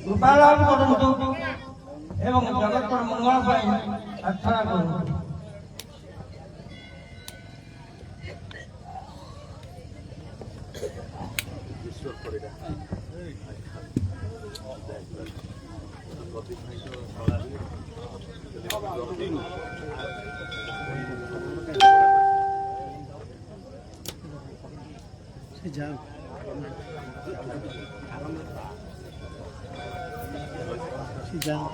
কৃপালাভ করন্তু এবং জগৎর মঙ্গল পাই প্রার্থনা করন্তু। যাও যাও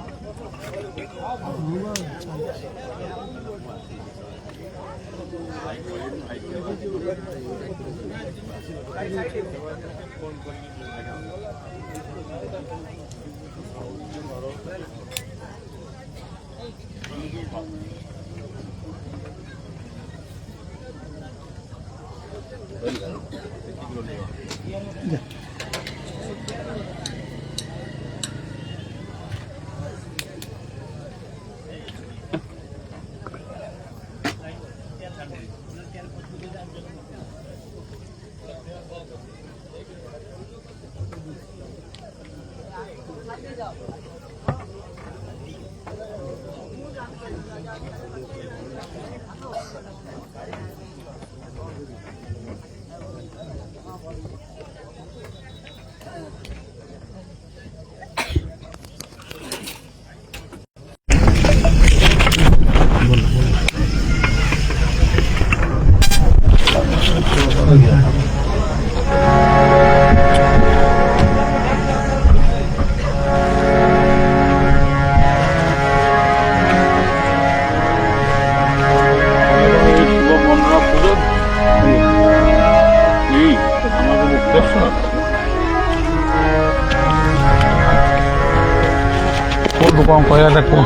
কম কয়টা দেখো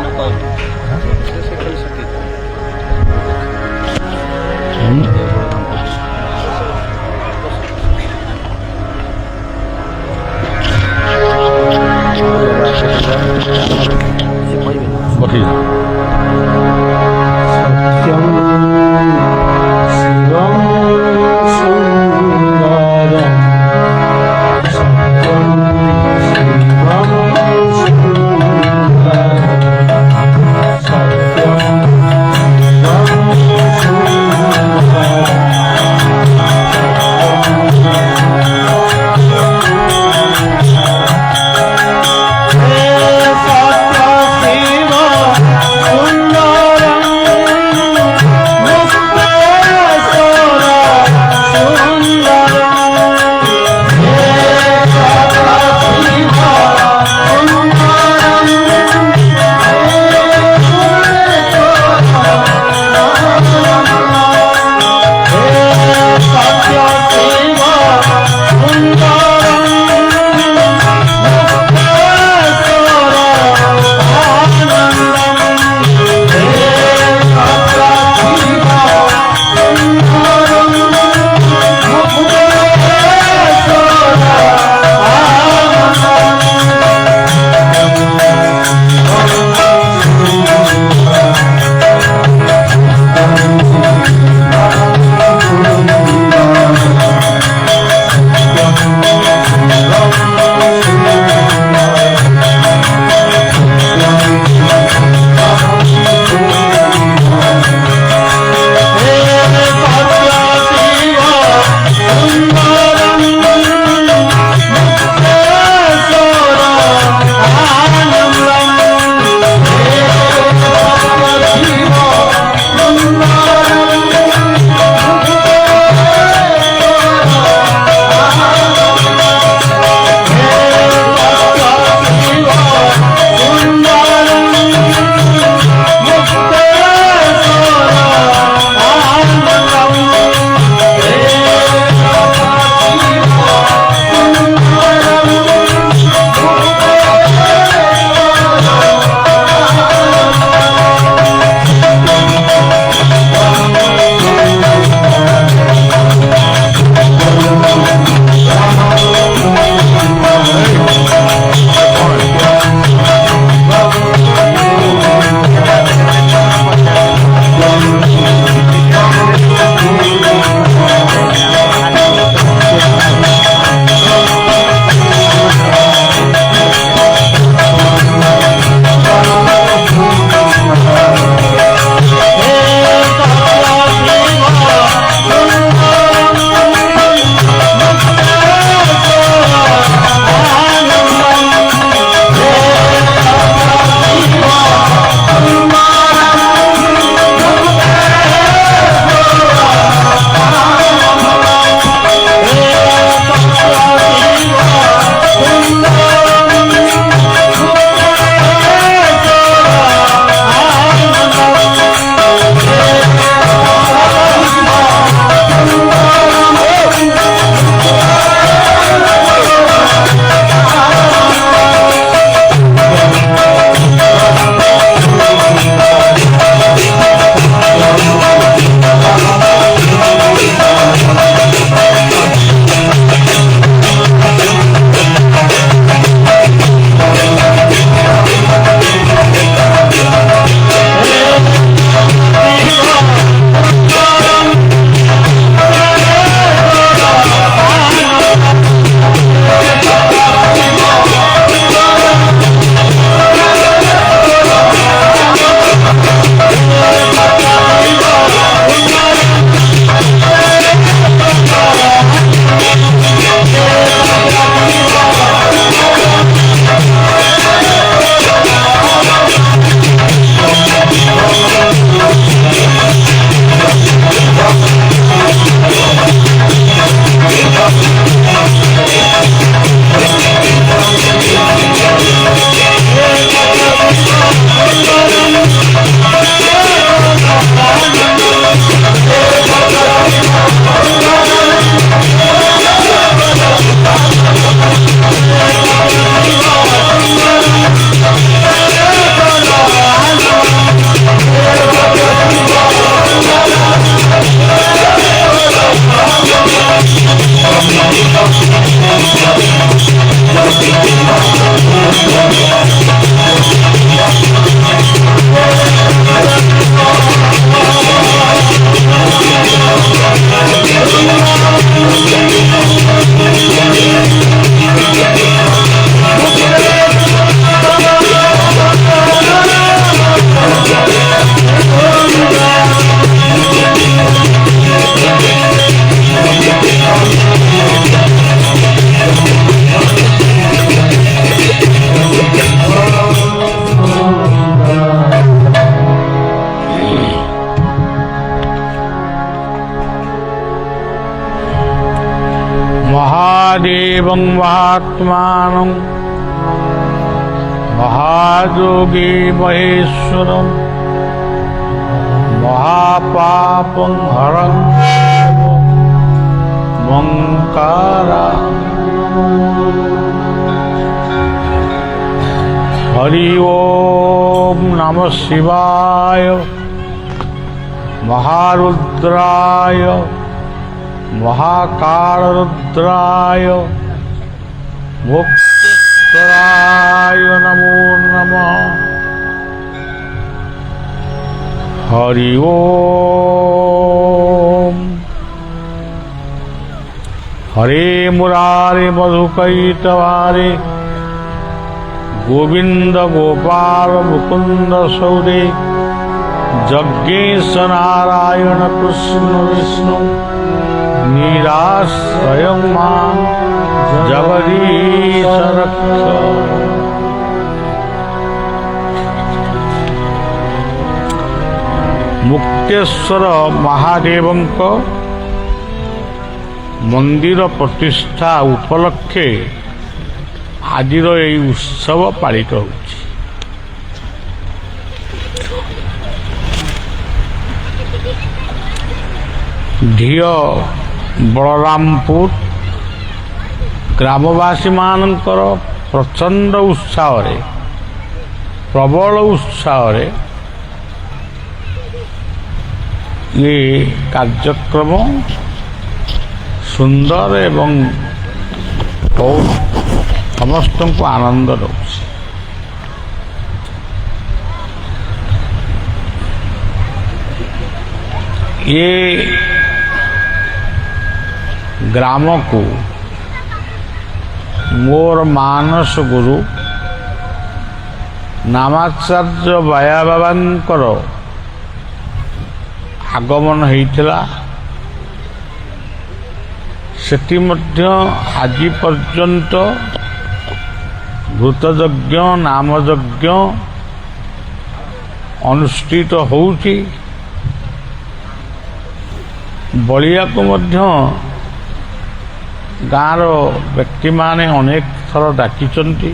বহি एवं महात्मानं महायोगी महेश्वरं महापापं हरं ओंकारा हरि ओम नमः शिवाय महारुद्राय महाकालरुद्राय मुक्तेश्वराय नमो नमः हरि ओम हरे मुरारे मधुकैटवारे गोविंद गोपाल मुकुंद सौदे जग्गेश नारायण कृष्ण विष्णु निराश्रय मां जगदीश रक्ष। मुक्तेश्वर महादेवंक मंदिर प्रतिष्ठा उपलक्षे आजिर यही उत्सव पालित हो। ढिय बलरामपुर ग्रामवासी मानकर प्रचंड उत्साह प्रबल उत्साह ये कार्यक्रम सुंदर एवं समस्त को आनंद दौर। ये ग्राम को मोर मानस गुरु नामाचार्य बाया बाबांकर आगमन होइथिला। सेठी मध्य आज पर्यंत भूतयज्ञ नामयज्ञ अनुष्ठित होउछि। बलिया को मध्य गाँव व्यक्ति माने अनेक थर डाकिचंती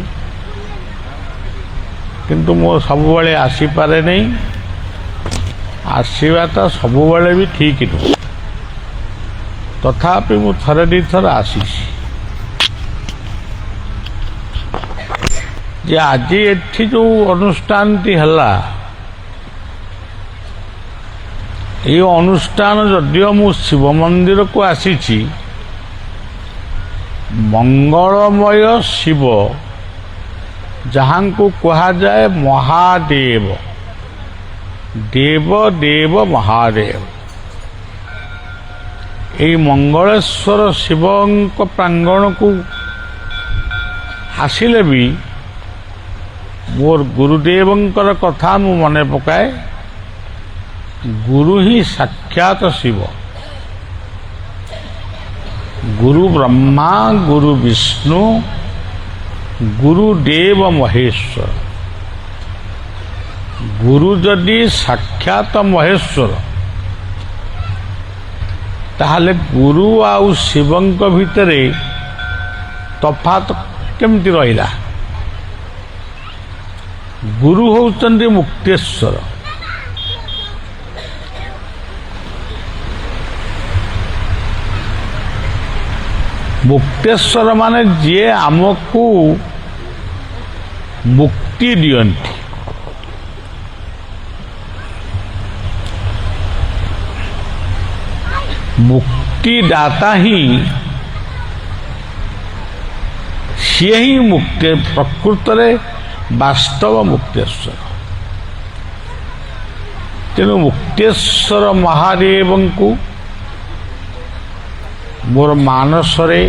किंतु मो सबुबले आसीपारे नहीं। आसवाटा सबुबले भी ठीक नुह तथापि मु थरे दी थर आसी जे आज एठी जो अनुष्ठान टी हला ये अनुष्ठान जदियो मु शिव मंदिर को आसी मंगलमय शिव जहाँ को कहा जाए महादेव देव देव महादेव ये मंगलेश्वर शिवंक प्रांगण को आसिले भी मोर गुरुदेवंकर कथा मु मने पकाए। गुरु ही साक्षात शिव गुरु ब्रह्मा गुरु विष्णु गुरुदेव महेश्वर। गुरु जदि साक्षात महेश्वर ताहले गुरु आउ शिवंक भितरे तफात केमती रहिला। गुरु होउचंदी मुक्तेश्वर। मुक्तेश्वर माने जे आमको मुक्ति दियंती। मुक्तिदाता ही सी ही मुक्ति प्रकृत रे वास्तव मुक्तेश्वर। तेणु मुक्तेश्वर महादेव को मोर मानसरे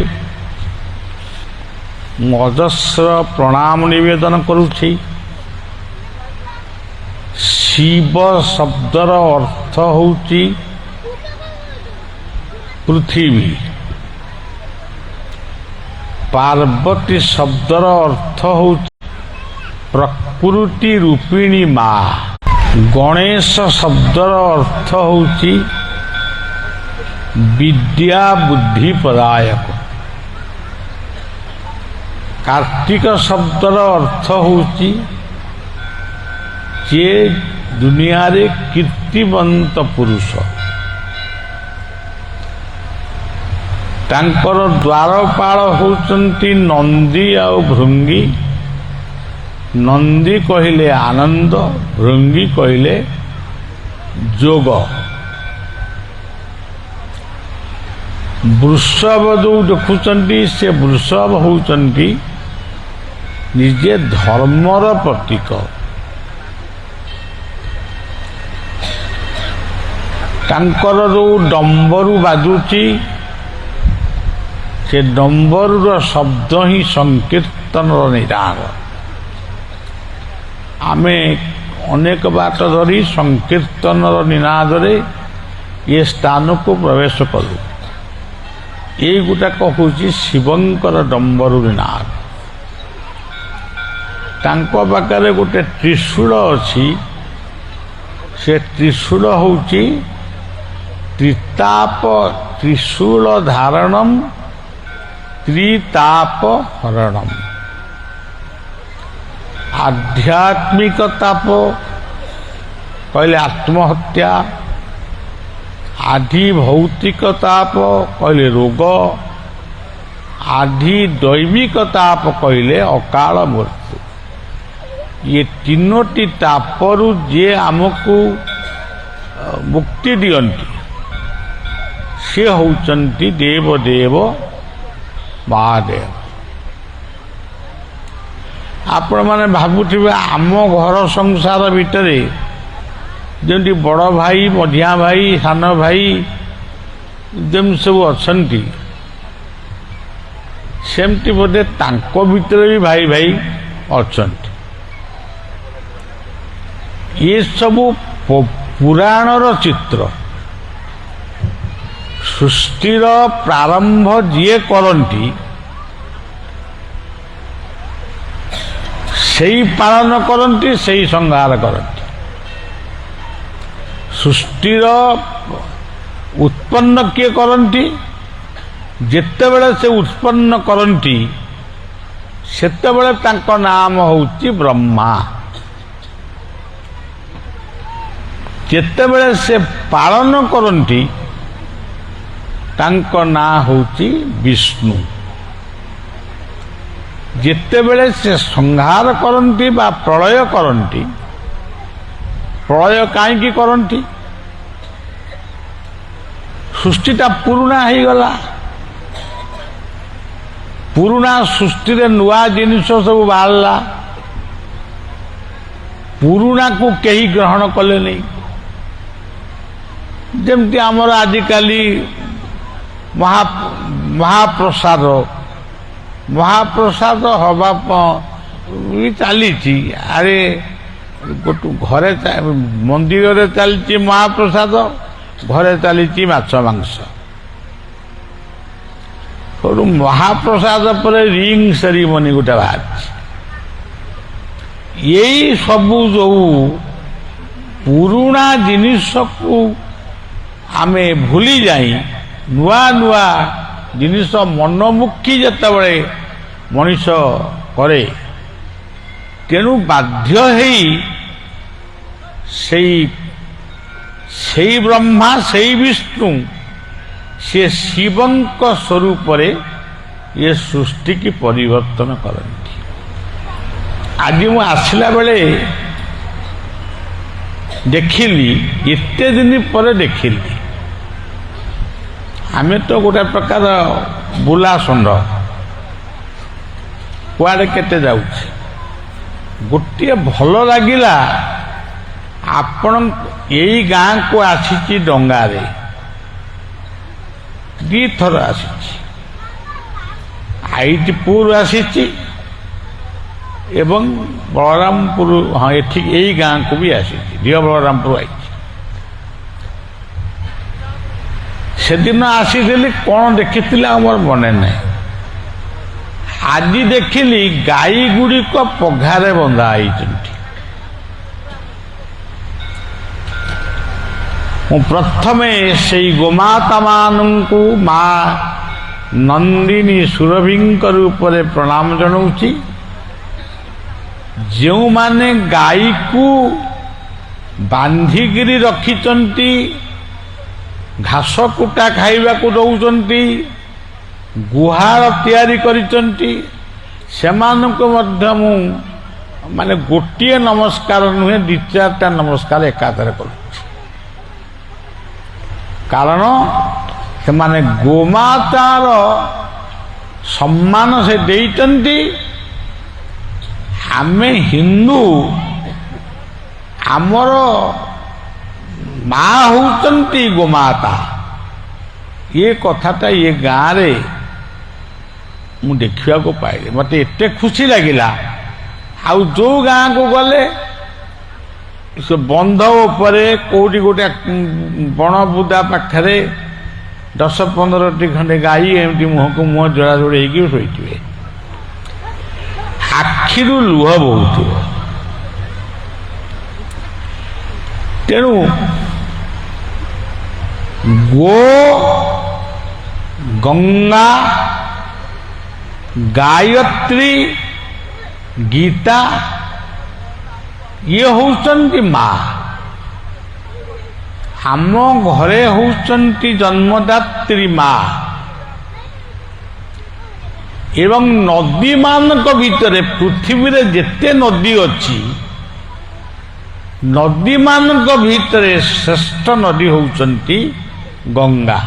अजस्र प्रणाम निवेदन करुछि। शिव शब्दर अर्थ होउछि पृथ्वी। पार्वती शब्दर अर्थ होउछि प्रकृति रूपिणी माँ। गणेश शब्दर अर्थ होउछि विद्या बुद्धि प्रदायक। କାର୍ତ୍ତିକ ଶବ୍ଦର ଅର୍ଥ ହେଉଛି ଯିଏ ଦୁନିଆରେ କୀର୍ତ୍ତିବନ୍ତ ପୁରୁଷ। ତାଙ୍କର ଦ୍ୱାରପାଳ ହେଉଛନ୍ତି ନନ୍ଦୀ ଆଉ ଭୃଙ୍ଗୀ। ନନ୍ଦୀ କହିଲେ ଆନନ୍ଦ, ଭୃଙ୍ଗୀ କହିଲେ ଯୋଗ। ବୃଷଭ ଯେଉଁ ଦେଖୁଛନ୍ତି ସେ ବୃଷଭ ହେଉଛନ୍ତି ନିଜେ ଧର୍ମର ପ୍ରତୀକ। ତାଙ୍କର ଯେଉଁ ଡମ୍ବରୁ ବାଜୁଛି ସେ ଡମ୍ବରୁର ଶବ୍ଦ ହିଁ ସଂକୀର୍ତ୍ତନର ନିରାଳ। ଆମେ ଅନେକ ବାଟ ଧରି ସଂକୀର୍ତ୍ତନର ନିନାଦରେ ଏ ସ୍ଥାନକୁ ପ୍ରବେଶ କଲୁ। ଏଇଗୁଟାକ ହେଉଛି ଶିବଙ୍କର ଡମ୍ବରୁ ନିନାଦ। ତାଙ୍କ ପାଖରେ ଗୋଟେ ତ୍ରିଶୂଳ ଅଛି। ସେ ତ୍ରିଶୂଳ ହେଉଛି ତ୍ରିତାପ ତ୍ରିଶୂଳ ଧାରଣମ୍ ତ୍ରିତାପ ହରଣମ୍। ଆଧ୍ୟାତ୍ମିକ ତାପ କହିଲେ ଆତ୍ମହତ୍ୟା, ଆଧି ଭୌତିକ ତାପ କହିଲେ ରୋଗ, ଆଧି ଦୈବିକ ତାପ କହିଲେ ଅକାଳ ମୃତ୍ୟୁ। ये तीनोटी तापरू जे आमको मुक्ति दियंती से होचंती देवदेव महादेव। आपण माने भाबुथिबे आम घर संसार भितर जमी बड़ भाई मझिया भाई सान भाई जमी सब अच्छी सेमती बोधे तांको भितर भी भाई भाई अच्छी। ये सबू पुराणर चित्र। सृष्टिर प्रारंभ जी करती सही पालन करती सही संहार करती। सृष्टिर उत्पन्न किए करती जेतेबेले से उत्पन्न करती सेतेबेले तांको नाम होउची ब्रह्मा। जेतेबेले से पालन करती तांको ना होउची विष्णु। जेतेबेले से संहार करती बा प्रलय करती, प्रलय काईकी करती सृष्टिटा पुरुणा हो गला। पुरुणा सृष्टि रे नुआ जिनिस सब बाहरला। पुरुणा को कहीं ग्रहण कले नहीं। जमती आमर आजिकाली महाप्रसाद महाप्रसाद हवा भी चली। अरे गोटू घरे मंदिर रे चलती महाप्रसाद, घरे चली माछ मांस। महाप्रसाद पर रिंग सेरिमनी गोटे बाहर। यही सबू जो पुरुणा जिनिस को आमे भूली जाई नुआ नुआ जिनिस मनमुखी जेतेबेले मनीष करे तेणु बाध्य हेई सेई ब्रह्मा सेई विष्णु से शिवंक स्वरूप ये सृष्टि की परिवर्तन करती। आज मु आसला बेले देखिली एते दिन पर देखिली आमे तो गोटे प्रकार बुला षंढ कुआड़े केते जाउछि। गोटे भल लगिला आपण यही गाँ को आसी डंगारे दी थर आसी आईटीपुर आसी एवं बलरामपुर। हाँ एठी यही गाँ को भी आसी दियो बलरामपुर आई। से दिन आसी कौन देखी मोर मन ना। आज देखिली गाई गुड़िक पघारे बंधा प्रथमे से गोमाता मानू माँ ନନ୍ଦିନୀ ସୁରଭିଙ୍କ ରୂପରେ ପ୍ରଣାମ ଜଣାଉଛି। ଯେଉଁମାନେ ଗାଈକୁ ବାନ୍ଧିକିରି ରଖିଛନ୍ତି, ଘାସ କୁଟା ଖାଇବାକୁ ଦେଉଛନ୍ତି, ଗୁହାଳ ତିଆରି କରିଛନ୍ତି, ସେମାନଙ୍କୁ ମଧ୍ୟ ମୁଁ ମାନେ ଗୋଟିଏ ନମସ୍କାର ନୁହେଁ, 2-4ଟା ନମସ୍କାର ଏକାଥରେ କରୁଛି। କାରଣ ସେମାନେ ଗୋମାତାର ସମ୍ମାନ ସେ ଦେଇଛନ୍ତି। ଆମେ ହିନ୍ଦୁ, ଆମର ମା ହେଉଛନ୍ତି ଗୋମାତା। ଏ କଥାଟା ଏ ଗାଁରେ ମୁଁ ଦେଖିବାକୁ ପାଇଲି, ମୋତେ ଏତେ ଖୁସି ଲାଗିଲା। ଆଉ ଯେଉଁ ଗାଁକୁ ଗଲେ ସେ ବନ୍ଧ ଉପରେ କେଉଁଠି ଗୋଟେ ବଣ ବୁଦା ପାଖରେ 10-15ଟି ଖଣ୍ଡେ ଗାଈ ଏମିତି ମୁହଁକୁ ମୁହଁ ଯୋଡ଼ାଯୋଡ଼ି ହେଇକି ଶୋଇଥିବେ, ଆଖିରୁ ଲୁହ ବହୁଥିବ। ତେଣୁ ଗୋ, ଗଙ୍ଗା, ଗାୟତ୍ରୀ, ଗୀତା ଇଏ ହେଉଛନ୍ତି ମା। ଆମ ଘରେ ହେଉଛନ୍ତି ଜନ୍ମଦାତ୍ରୀ ମା। ଏବଂ ନଦୀମାନଙ୍କ ଭିତରେ, ପୃଥିବୀରେ ଯେତେ ନଦୀ ଅଛି, ନଦୀମାନଙ୍କ ଭିତରେ ଶ୍ରେଷ୍ଠ ନଦୀ ହେଉଛନ୍ତି ଗଙ୍ଗା।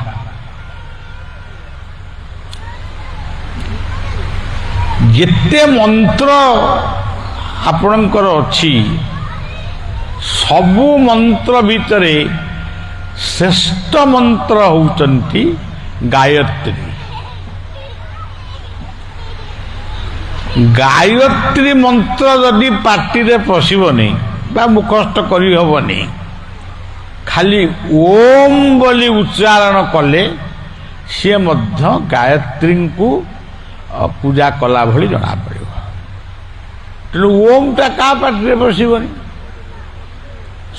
ଯେତେ ମନ୍ତ୍ର ଆପଣଙ୍କର ଅଛି, ସବୁ ମନ୍ତ୍ର ଭିତରେ ଶ୍ରେଷ୍ଠ ମନ୍ତ୍ର ହେଉଛନ୍ତି ଗାୟତ୍ରୀ। ଗାୟତ୍ରୀ ମନ୍ତ୍ର ଯଦି ପାଟିରେ ପଶିବନି ବା ମୁଖସ୍ଥ କରିହେବନି, ଖାଲି ଓମ୍ ବୋଲି ଉଚ୍ଚାରଣ କଲେ ସିଏ ମଧ୍ୟ ଗାୟତ୍ରୀଙ୍କୁ ପୂଜା କଲା ଭଳି ଜଣାପଡ଼ିବ। ତେଣୁ ଓମ୍ଟା କାହା ପାଟିରେ ପଶିବନି।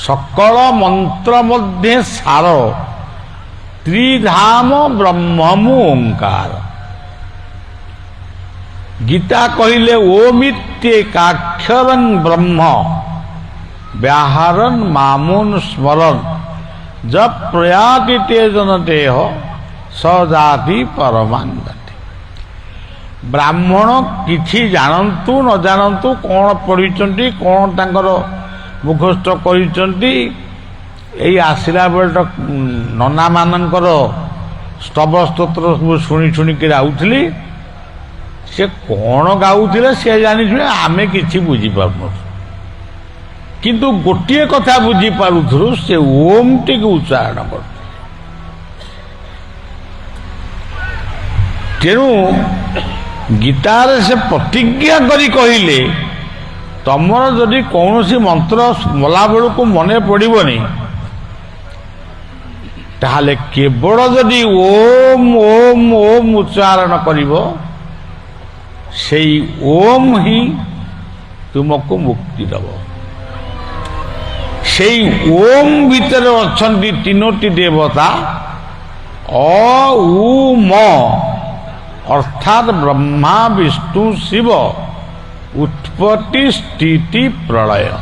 ସକଳ ମନ୍ତ୍ର ମଧ୍ୟରେ ସାର, ତ୍ରିଧାମ ବ୍ରହ୍ମମୁ ଓଙ୍କାର। ଗୀତା କହିଲେ ଓମିତ୍ୟେକାକ୍ଷରଂ ବ୍ରହ୍ମ ବ୍ୟାହରନ୍ ମାମୁନ୍ ସ୍ମରନ୍ ଯ ପ୍ରୟାତି ତେ ଜନ ଦେହ ସଜାତି ପରମାନ୍ଦତି। ବ୍ରାହ୍ମଣ କିଛି ଜାଣନ୍ତୁ ନ ଜାଣନ୍ତୁ, କ'ଣ ପଢ଼ିଛନ୍ତି, କ'ଣ ତାଙ୍କର ମୁଖସ୍ଥ କରିଛନ୍ତି, ଏଇ ଆସିଲା ବେଳେ ତ ନନାମାନଙ୍କର ସ୍ତବ ସ୍ତୋତ୍ର ସବୁ ଶୁଣି ଶୁଣିକିରି ଆଉଥିଲି। ସେ କ'ଣ ଗାଉଥିଲେ ସେ ଜାଣିଥିଲେ, ଆମେ କିଛି ବୁଝିପାରୁନଥିଲୁ। କିନ୍ତୁ ଗୋଟିଏ କଥା ବୁଝିପାରୁଥିଲୁ, ସେ ଓମ୍ଟିକୁ ଉଚ୍ଚାରଣ କରୁଥିଲେ। ତେଣୁ ଗୀତାରେ ସେ ପ୍ରତିଜ୍ଞା କରି କହିଲେ, ତମର ଯଦି କୌଣସି ମନ୍ତ୍ର ମଲା ବେଳକୁ ମନେ ପଡ଼ିବନି, ତାହେଲେ କେବଳ ଯଦି ଓମ୍ ଓମ୍ ଓମ୍ ଉଚ୍ଚାରଣ କରିବ, ସେଇ ଓମ୍ ହିଁ ତୁମକୁ ମୁକ୍ତି ଦେବ। ସେଇ ଓମ୍ ଭିତରେ ଅଛନ୍ତି 3ଟି ଦେବତା, ଅ ଉ ମ, ଅର୍ଥାତ୍ ବ୍ରହ୍ମା ବିଷ୍ଣୁ ଶିବ, ଉତ୍ପତ୍ତି ସ୍ଥିତି ପ୍ରଳୟ।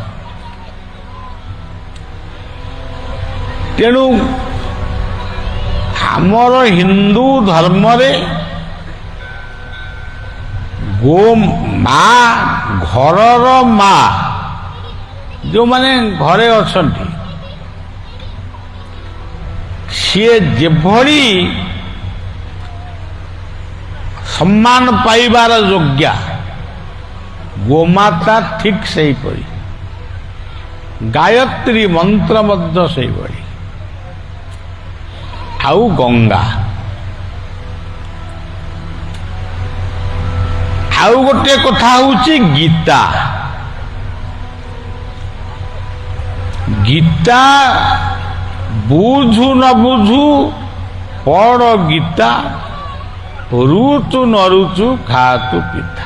ତେଣୁ ଆମର ହିନ୍ଦୁ ଧର୍ମରେ ଗୋ ମା, ଘରର ମା, ଯେଉଁମାନେ ଘରେ ଅଛନ୍ତି, ସିଏ ଯେଭଳି ସମ୍ମାନ ପାଇବାର ଯୋଗ୍ୟା, ଗୋମାତା ଠିକ୍ ସେହିପରି, ଗାୟତ୍ରୀ ମନ୍ତ୍ର ମଧ୍ୟ ସେହିଭଳି, ଆଉ ଗଙ୍ଗା। ଆଉ ଗୋଟିଏ କଥା ହେଉଛି ଗୀତା। ଗୀତା ବୁଝୁ ନ ବୁଝୁ ପଢ଼ ଗୀତା, ରୁଚୁ ନ ରୁଚୁ ଖାତୁ ପିତା।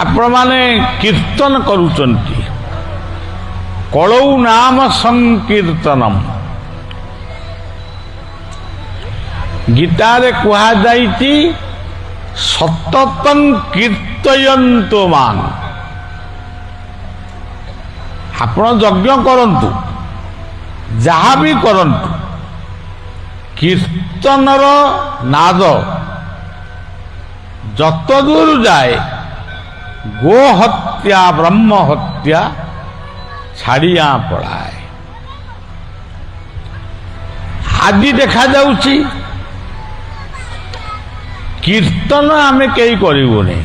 ଆପଣମାନେ କୀର୍ତ୍ତନ କରୁଛନ୍ତି, କଳଉ ନାମ ସଂକୀର୍ତ୍ତନମ୍। ଗୀତାରେ କୁହାଯାଇଛି ସତତଂ କୀର୍ତ୍ତୟନ୍ତୁ ମାଂ। ଆପଣ ଯଜ୍ଞ କରନ୍ତୁ, ଯାହା ବି କରନ୍ତୁ, କୀର୍ତ୍ତନର ନାଦ ଯତ ଦୂର ଯାଏ ଗୋ ହତ୍ୟା ବ୍ରହ୍ମ ହତ୍ୟା ଛାଡ଼ିଆ ପଳାଏ। ଆଜି ଦେଖାଯାଉଛି କୀର୍ତ୍ତନ ଆମେ କେହି କରିବୁନି।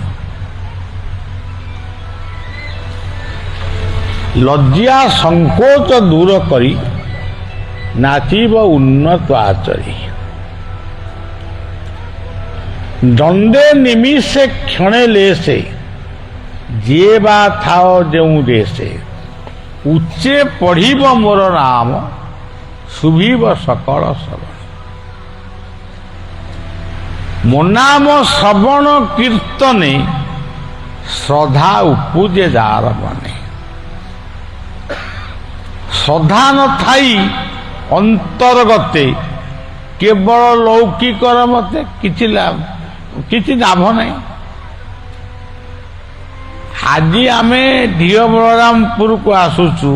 ଲଜ୍ଜା ସଂକୋଚ ଦୂର କରି ନାଚିବ ଉନ୍ନତ ଆଚରି। ଦଣ୍ଡେ ନିମିଷେ କ୍ଷଣେ ଲେସେ ଯିଏ ବା ଥାଅ ଯେଉଁ ଦେଶେ। ଉଚ୍ଚେ ପଢ଼ିବ ମୋର ନାମ ଶୁଭିବ ସକଳ ଶ୍ରବଣ। ମୋ ନାମ ଶ୍ରବଣ କୀର୍ତ୍ତନେ ଶ୍ରଦ୍ଧା ଉପୁଜେ ଯାର ମନେ। ଶ୍ରଦ୍ଧା ନଥାଇ ଅନ୍ତର୍ଗତେ କେବଳ ଲୌକିକର ମତେ କିଛି ଲାଭ ନାହିଁ। ଆଜି ଆମେ ଢିଅ ବଳରାମପୁରକୁ ଆସୁଛୁ,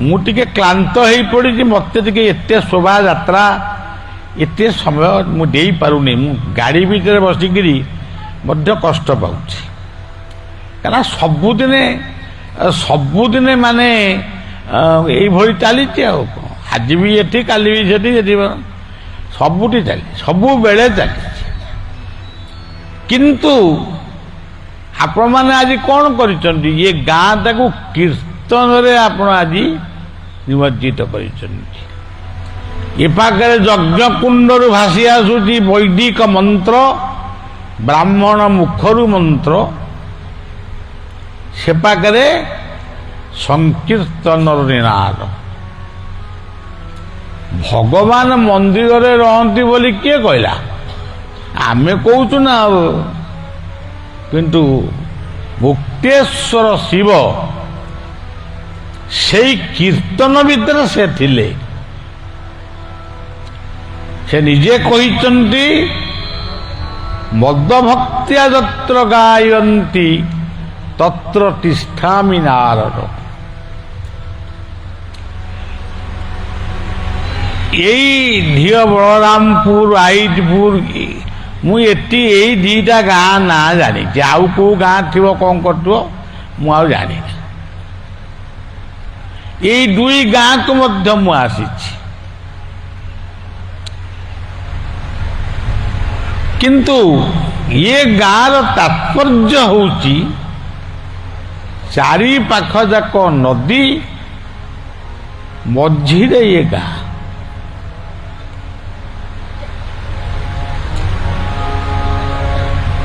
ମୁଁ ଟିକେ କ୍ଳାନ୍ତ ହେଇପଡ଼ିଛି। ମୋତେ ଟିକେ ଏତେ ଶୋଭାଯାତ୍ରା ଏତେ ସମୟ ମୁଁ ଦେଇପାରୁନି। ମୁଁ ଗାଡ଼ି ଭିତରେ ବସିକିରି ମଧ୍ୟ କଷ୍ଟ ପାଉଛି, କାରଣ ସବୁଦିନେ ମାନେ ଏଇଭଳି ଚାଲିଛି। ଆଉ କ'ଣ, ଆଜି ବି ଏଠି, କାଲି ବି ସେଠି, ସବୁଠି ଚାଲିଛି, ସବୁବେଳେ ଚାଲିଛି। କିନ୍ତୁ ଆପଣମାନେ ଆଜି କ'ଣ କରିଛନ୍ତି? ଏ ଗାଁଟାକୁ କୀର୍ତ୍ତନରେ ଆପଣ ଆଜି ନିମଜ୍ଜିତ କରିଛନ୍ତି। ଏ ପାଖରେ ଯଜ୍ଞକୁଣ୍ଡରୁ ଭାସି ଆସୁଛି ବୈଦିକ ମନ୍ତ୍ର, ବ୍ରାହ୍ମଣ ମୁଖରୁ ମନ୍ତ୍ର, ସେ ପାଖରେ ସଂକୀର୍ତ୍ତନର ନିନାଦ। ଭଗବାନ ମନ୍ଦିରରେ ରହନ୍ତି ବୋଲି କିଏ କହିଲା? ଆମେ କହୁଛୁ ନା। କିନ୍ତୁ ମୁକ୍ତେଶ୍ୱର ଶିବ ସେଇ କୀର୍ତ୍ତନ ଭିତରେ ସେ ଥିଲେ। ସେ ନିଜେ କହିଛନ୍ତି ମଦଭକ୍ତ୍ୟା ଯତ୍ର ଗାୟନ୍ତି ତତ୍ର ତିଷ୍ଠାମି ନାରଦ। ଏଇ ଢିଅ ବଳରାମପୁର, ଆଇଟପୁର, ମୁଁ ଏଠି ଏଇ ଦିଟା ଗାଁ ନାଁ ଜାଣିଛି। ଆଉ କେଉଁ ଗାଁ ଥିବ, କ'ଣ କରୁଥିବ, ମୁଁ ଆଉ ଜାଣିନି। ଏଇ ଦୁଇ ଗାଁକୁ ମଧ୍ୟ ମୁଁ ଆସିଛି। କିନ୍ତୁ ଏ ଗାଁର ତାତ୍ପର୍ଯ୍ୟ ହେଉଛି ଚାରି ପାଖ ଯାକ ନଦୀ, ମଝିରେ ଏ ଗାଁ।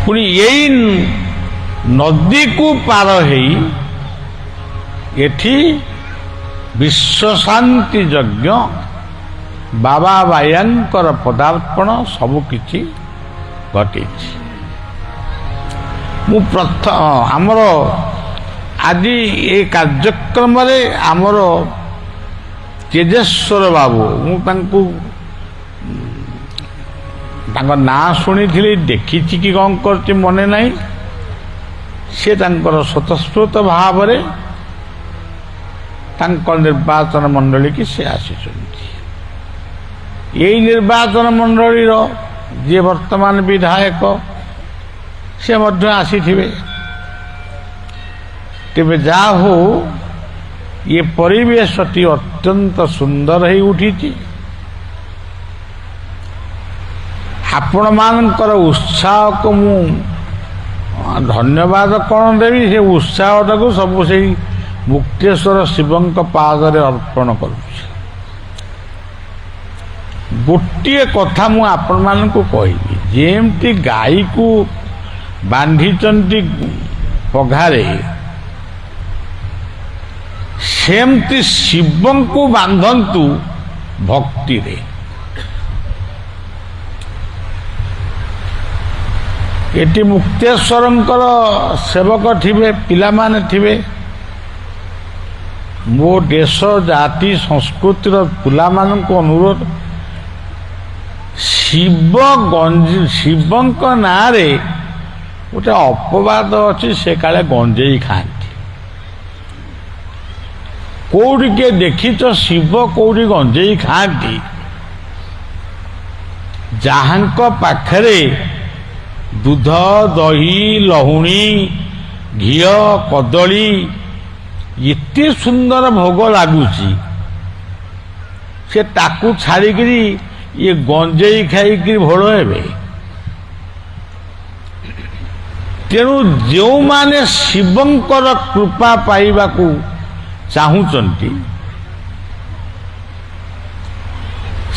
ପୁଣି ଏଇ ନଦୀକୁ ପାର ହେଇ ଏଠି ବିଶ୍ୱଶାନ୍ତି ଯଜ୍ଞ, ବାବା ବାୟାଙ୍କର ପଦାର୍ପଣ ସବୁ କିଛି ଘଟିଛି। ମୁଁ ଆମର ଆଜି ଏ କାର୍ଯ୍ୟକ୍ରମରେ ଆମର ତେଜେଶ୍ୱର ବାବୁ, ମୁଁ ତାଙ୍କ ନାଁ ଶୁଣିଥିଲି, ଦେଖିଛି କି କ'ଣ କରୁଛି ମନେ ନାହିଁ। ସେ ତାଙ୍କର ସ୍ୱତଃସ୍ଫୂର୍ତ୍ତ ଭାବରେ ତାଙ୍କ ନିର୍ବାଚନ ମଣ୍ଡଳୀକି ସେ ଆସିଛନ୍ତି। ଏଇ ନିର୍ବାଚନ ମଣ୍ଡଳୀର ଯିଏ ବର୍ତ୍ତମାନ ବିଧାୟକ, ସେ ମଧ୍ୟ ଆସିଥିବେ। ତେବେ ଯାହା ହଉ, ଏ ପରିବେଶଟି ଅତ୍ୟନ୍ତ ସୁନ୍ଦର ହେଇ ଉଠିଛି। ଆପଣମାନଙ୍କର ଉତ୍ସାହକୁ ମୁଁ ଧନ୍ୟବାଦ କ'ଣ ଦେବି? ସେ ଉତ୍ସାହଟାକୁ ସବୁ ସେଇ ମୁକ୍ତେଶ୍ୱର ଶିବଙ୍କ ପାଦରେ ଅର୍ପଣ କରୁଛି। ଗୋଟିଏ କଥା ମୁଁ ଆପଣମାନଙ୍କୁ କହିବି, ଯେମିତି ଗାଈକୁ ବାନ୍ଧିଛନ୍ତି ପଘାରେ, ସେମିତି ଶିବଙ୍କୁ ବାନ୍ଧନ୍ତୁ ଭକ୍ତିରେ। ଏଠି ମୁକ୍ତେଶ୍ୱରଙ୍କର ସେବକ ଥିବେ, ପିଲାମାନେ ଥିବେ। ମୋ ଦେଶ, ଜାତି, ସଂସ୍କୃତିର ପିଲାମାନଙ୍କୁ ଅନୁରୋଧ, ଶିବଙ୍କ ନାଁରେ ଗୋଟେ ଅପବାଦ ଅଛି, ସେ କାଳେ ଗଞ୍ଜେଇ ଖାଆନ୍ତି। କୋଉଠି କିଏ ଦେଖିଛ ଶିବ କୋଉଠି ଗଞ୍ଜେଇ ଖାଆନ୍ତି? ଯାହାଙ୍କ ପାଖରେ ଦୁଧ, ଦହି, ଲହୁଣୀ, ଘିଅ, କଦଳୀ ଏତେ ସୁନ୍ଦର ଭୋଗ ଲାଗୁଛି, ସେ ତାକୁ ଛାଡ଼ିକିରି ଇଏ ଗଞ୍ଜେଇ ଖାଇକିରି ଭୋଳ ହେବେ। ତେଣୁ ଯେଉଁମାନେ ଶିବଙ୍କର କୃପା ପାଇବାକୁ ଚାହୁଁଛନ୍ତି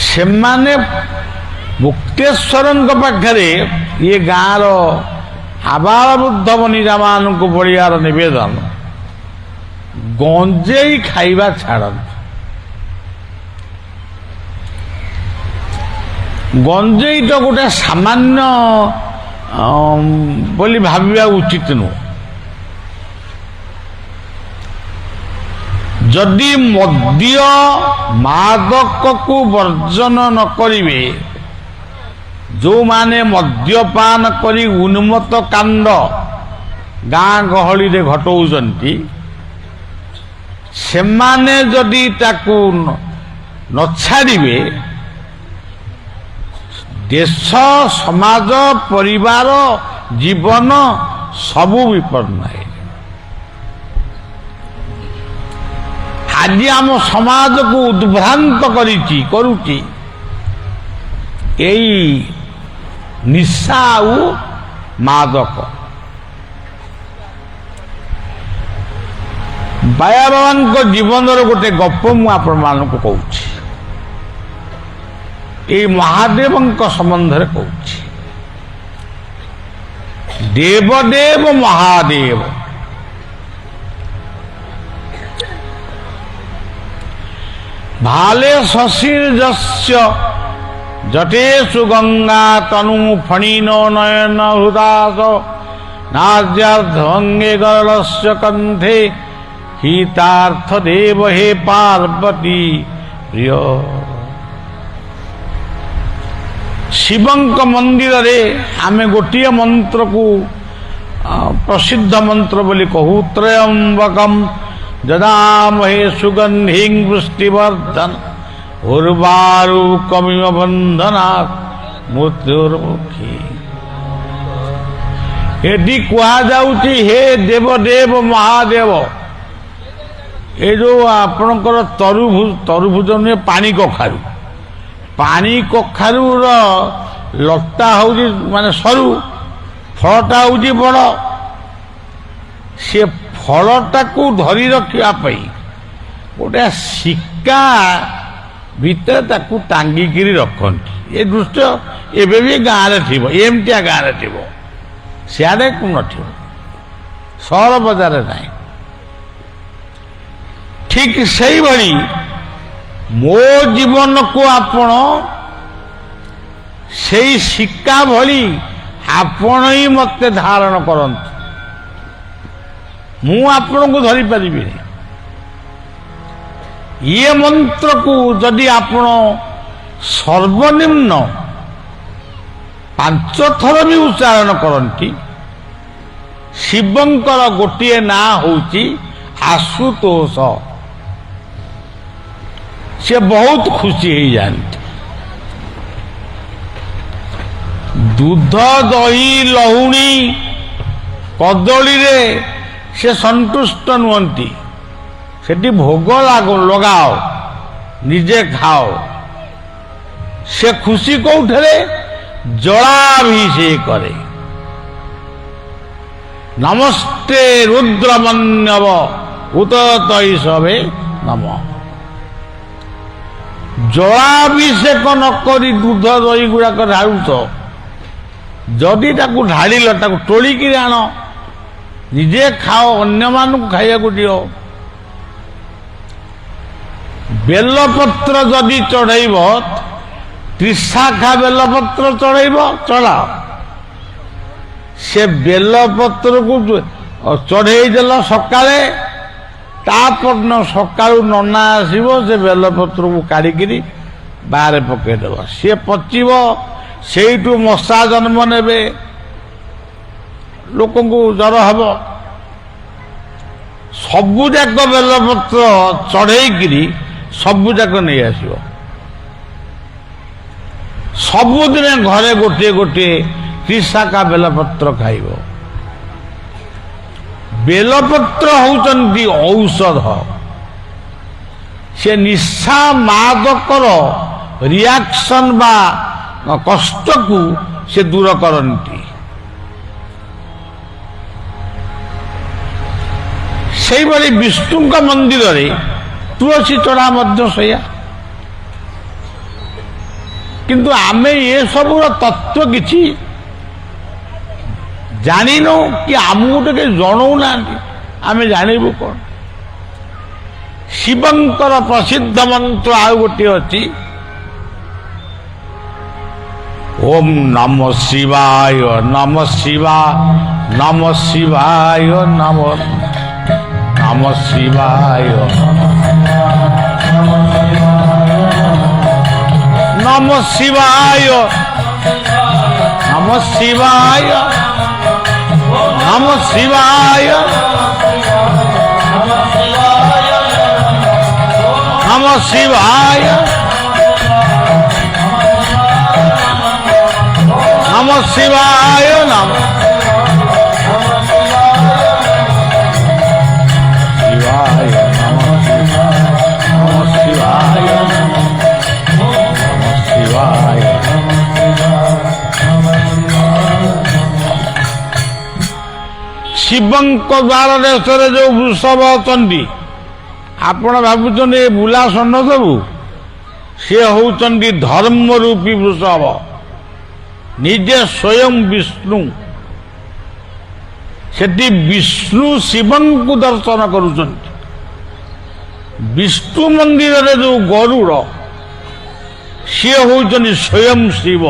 ସେମାନେ ମୁକ୍ତେଶ୍ୱରଙ୍କ ପାଖରେ, ଇଏ ଗାଁର ଆବାଳ ବୃଦ୍ଧ ବନିତାମାନଙ୍କୁ ବଳିବାର ନିବେଦନ, ଗଞ୍ଜେଇ ଖାଇବା ଛାଡ଼ନ୍ତୁ। ଗଞ୍ଜେଇ ତ ଗୋଟେ ସାମାନ୍ୟ ବୋଲି ଭାବିବା ଉଚିତ ନୁହେଁ। ଯଦି ମଦ୍ୟ ମାଦକକୁ ବର୍ଜନ ନ କରିବେ, ଯେଉଁମାନେ ମଦ୍ୟପାନ କରି ଉନ୍ମତ୍ତ କାଣ୍ଡ ଗାଁ ଗହଳିରେ ଘଟଉଛନ୍ତି, ସେମାନେ ଯଦି ତାକୁ ନ ଛାଡ଼ିବେ, ଦେଶ, ସମାଜ, ପରିବାର, ଜୀବନ ସବୁ ବିପନ୍ନ ହେଇଯିବ। ଆଜି ଆମ ସମାଜକୁ ଉଦ୍ଭ୍ରାନ୍ତ କରୁଛି ଏଇ ନିଶା ଆଉ ମାଦକ। ବାୟା ବାବାଙ୍କ ଜୀବନର ଗୋଟେ ଗପ ମୁଁ ଆପଣମାନଙ୍କୁ କହୁଛି, ଏଇ ମହାଦେବଙ୍କ ସମ୍ବନ୍ଧରେ କହୁଛି। ଦେବଦେବ ମହାଦେବ ଭାଲେ ଶଶୀର ଯସ୍ୟ ଜଟେଷୁ ଗଙ୍ଗା ତନୁ ଫଣୀନ ନୟନ ହୃଦାସ ନାର୍ଯ୍ୟାର୍ଦ୍ଧଙ୍ଗେ ଗରଳସ୍ୟ କଣ୍ଠେ ହିତାର୍ଥ ଦେବ ହେ ପାର୍ବତୀ ପ୍ରିୟ। ଶିବଙ୍କ ମନ୍ଦିରରେ ଆମେ ଗୋଟିଏ ମନ୍ତ୍ରକୁ ପ୍ରସିଦ୍ଧ ମନ୍ତ୍ର ବୋଲି କହୁ, ତ୍ରୟମ୍ବକମ୍ ଯଦାମହେ ସୁଗନ୍ଧିଂ ପୁଷ୍ଟିବର୍ଧନ ଉର୍ବାରୁକମିବ ବନ୍ଧନାତ୍ ମୃତ୍ୟୁର୍ମୁଖୀ। ଏଠି କୁହାଯାଉଛି ହେ ଦେବ ଦେବ ମହାଦେବ, ଏ ଯୋଉ ଆପଣଙ୍କର ତରୁଭୁଜ ନୁହେଁ, ପାଣି କଖାରୁ, ପାଣି କଖାରୁର ଲତା ହଉଛି ମାନେ ସରୁ, ଫଳଟା ହଉଛି ବଡ଼। ସେ ଫଳଟାକୁ ଧରି ରଖିବା ପାଇଁ ଗୋଟେ ଶିକା ଭିତରେ ତାକୁ ଟାଙ୍ଗିକିରି ରଖନ୍ତି। ଏ ଦୃଶ୍ୟ ଏବେ ବି ଗାଁରେ ଥିବ, ଏମିତିଆ ଗାଁରେ ଥିବ, ସିଆଡ଼େ ନଥିବ, ସହର ବଜାରରେ ନାହିଁ। ଠିକ୍ ସେଇଭଳି ମୋ ଜୀବନକୁ ଆପଣ ସେଇ ଶିକା ଭଳି ଆପଣ ହିଁ ମତେ ଧାରଣ କରନ୍ତୁ, ମୁଁ ଆପଣଙ୍କୁ ଧରିପାରିବିନି। ଇଏ ମନ୍ତ୍ରକୁ ଯଦି ଆପଣ ସର୍ବନିମ୍ନ 5 ଥର ବି ଉଚ୍ଚାରଣ କରନ୍ତି, ଶିବଙ୍କର ଗୋଟିଏ ନାଁ ହଉଛି ଆଶୁତୋଷ, ସେ ବହୁତ ଖୁସି ହେଇଯାଆନ୍ତି। ଦୁଧ, ଦହି, ଲହୁଣୀ, କଦଳୀରେ ସେ ସନ୍ତୁଷ୍ଟ ନୁହନ୍ତି। ସେଠି ଭୋଗ ଲଗାଅ, ନିଜେ ଖାଅ। ସେ ଖୁସି କୋଉଠାରେ? ଜଳାଭିଷେକରେ। ନମସ୍ତେ ରୁଦ୍ରମନ୍ୟବ ଉତ ତୈଷବେ ନମ। ଜଳାଭିଷେକ ନ କରି ଦୁଧ ଦହି ଗୁଡାକ ଢାଳୁଛ, ଯଦି ତାକୁ ଢାଳିଲ ତାକୁ ତୋଳିକିରି ଆଣ, ନିଜେ ଖାଅ, ଅନ୍ୟମାନଙ୍କୁ ଖାଇବାକୁ ଦିଅ। ବେଲପତ୍ର ଯଦି ଚଢ଼େଇବ, ତ୍ରିଶାଖା ବେଲପତ୍ର ଚଢ଼େଇବ, ଚଢ଼ାଅ। ସେ ବେଲପତ୍ରକୁ ଚଢ଼େଇଦେଲ ସକାଳେ, ତାପରଦିନ ସକାଳୁ ନନା ଆସିବ, ସେ ବେଲପତ୍ରକୁ କାଢ଼ିକିରି ବାହାରେ ପକେଇଦେବ। ସିଏ ପଚିବ, ସେଇଠୁ ମଶା ଜନ୍ମ ନେବେ, ଲୋକଙ୍କୁ ଜ୍ୱର ହେବ। ସବୁଯାକ ବେଲପତ୍ର ଚଢ଼େଇକିରି ସବୁଯାକ ନେଇ ଆସିବ। ସବୁଦିନେ ଘରେ ଗୋଟିଏ ଗୋଟିଏ ତ୍ରିଶାଖା ବେଲପତ୍ର ଖାଇବ। ବେଲପତ୍ର ହେଉଛନ୍ତି ଔଷଧ। ସେ ନିଶା ମାଦକର ରିଆକ୍ସନ ବା କଷ୍ଟକୁ ସେ ଦୂର କରନ୍ତି। ସେଇଭଳି ବିଷ୍ଣୁଙ୍କ ମନ୍ଦିରରେ ତୁଳସୀ ଚଢ଼ା ମଧ୍ୟ ସେଇଆ। କିନ୍ତୁ ଆମେ ଏସବୁର ତତ୍ତ୍ୱ କିଛି ଜାଣିନୁ କି ଆମକୁ ଟିକେ ଜଣାଉନାହାନ୍ତି, ଆମେ ଜାଣିବୁ କ'ଣ? ଶିବଙ୍କର ପ୍ରସିଦ୍ଧ ମନ୍ତ୍ର ଆଉ ଗୋଟିଏ ଅଛି, ଓମ୍ ନମ ଶିବାୟ ନମ ଶିବାୟ ନମ ଶିବାୟ ନମ ନମ ଶିବାୟ ନମ ଶିବାୟ ନମ ଶିବାୟ ନମ ଶିବାୟ ନମ ଶିବାୟ ନମ ଶିବାୟ ନମ ଶିବାୟ ନମ ଶିବାୟ ନମ ଶିବାୟ। ଶିବଙ୍କ ଦ୍ୱାର ଦେଶରେ ଯୋଉ ବୃଷଭ ଅଛନ୍ତି, ଆପଣ ଭାବୁଛନ୍ତି ଏ ବୁଲା ଷଣ୍ଢ ସବୁ, ସିଏ ହେଉଛନ୍ତି ଧର୍ମ ରୂପୀ ବୃଷଭ, ନିଜେ ସ୍ୱୟଂ ବିଷ୍ଣୁ। ସେଠି ବିଷ୍ଣୁ ଶିବଙ୍କୁ ଦର୍ଶନ କରୁଛନ୍ତି। ବିଷ୍ଣୁ ମନ୍ଦିରରେ ଯୋଉ ଗରୁଡ଼, ସିଏ ହେଉଛନ୍ତି ସ୍ୱୟଂ ଶିବ।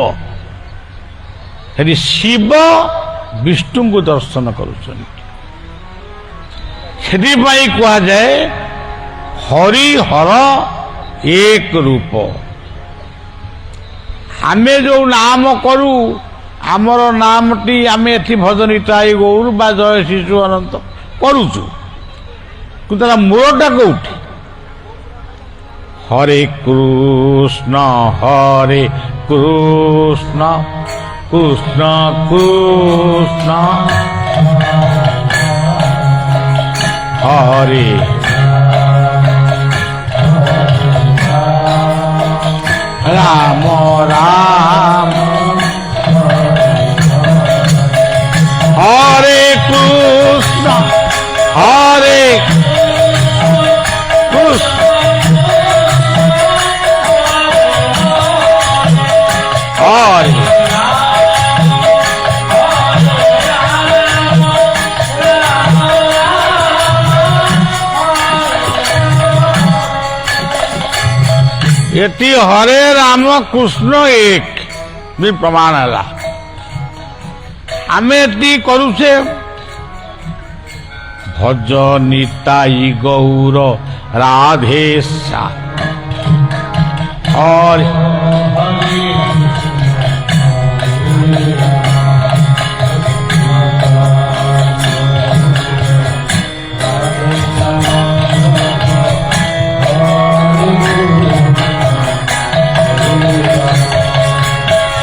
ସେଠି ଶିବ ବିଷ୍ଣୁଙ୍କୁ ଦର୍ଶନ କରୁଛନ୍ତି। ସେଥିପାଇଁ କୁହାଯାଏ ହରିହର ଏକ ରୂପ। ଆମେ ଯୋଉ ନାମ କରୁ, ଆମର ନାମଟି ଆମେ ଏଠି ଭଜନିତାଇ ଗୌର ବା ଜୟ ଶିଶୁ ଅନନ୍ତ କରୁଛୁ, କିନ୍ତୁ ତାର ମୂଳଟା କୋଉଠି? ହରେ କୃଷ୍ଣ କୃଷ୍ଣ କୃଷ୍ଣ ହରେ রাম রাম হরে কৃষ্ণ হরে কৃষ্ণ হরে এটি হরে রাম কৃষ্ণ এক भी प्रमाण है। आम एति करुचे भज निताई गौर राधेशा और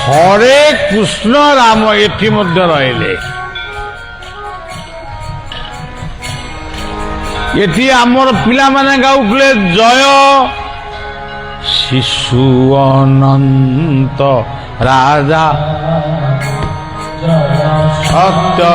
हरे कृष्ण राम एठी मध्य रहिले। एठी आमर पिला माने गाउले जय शिशु अनंत राजा सत्य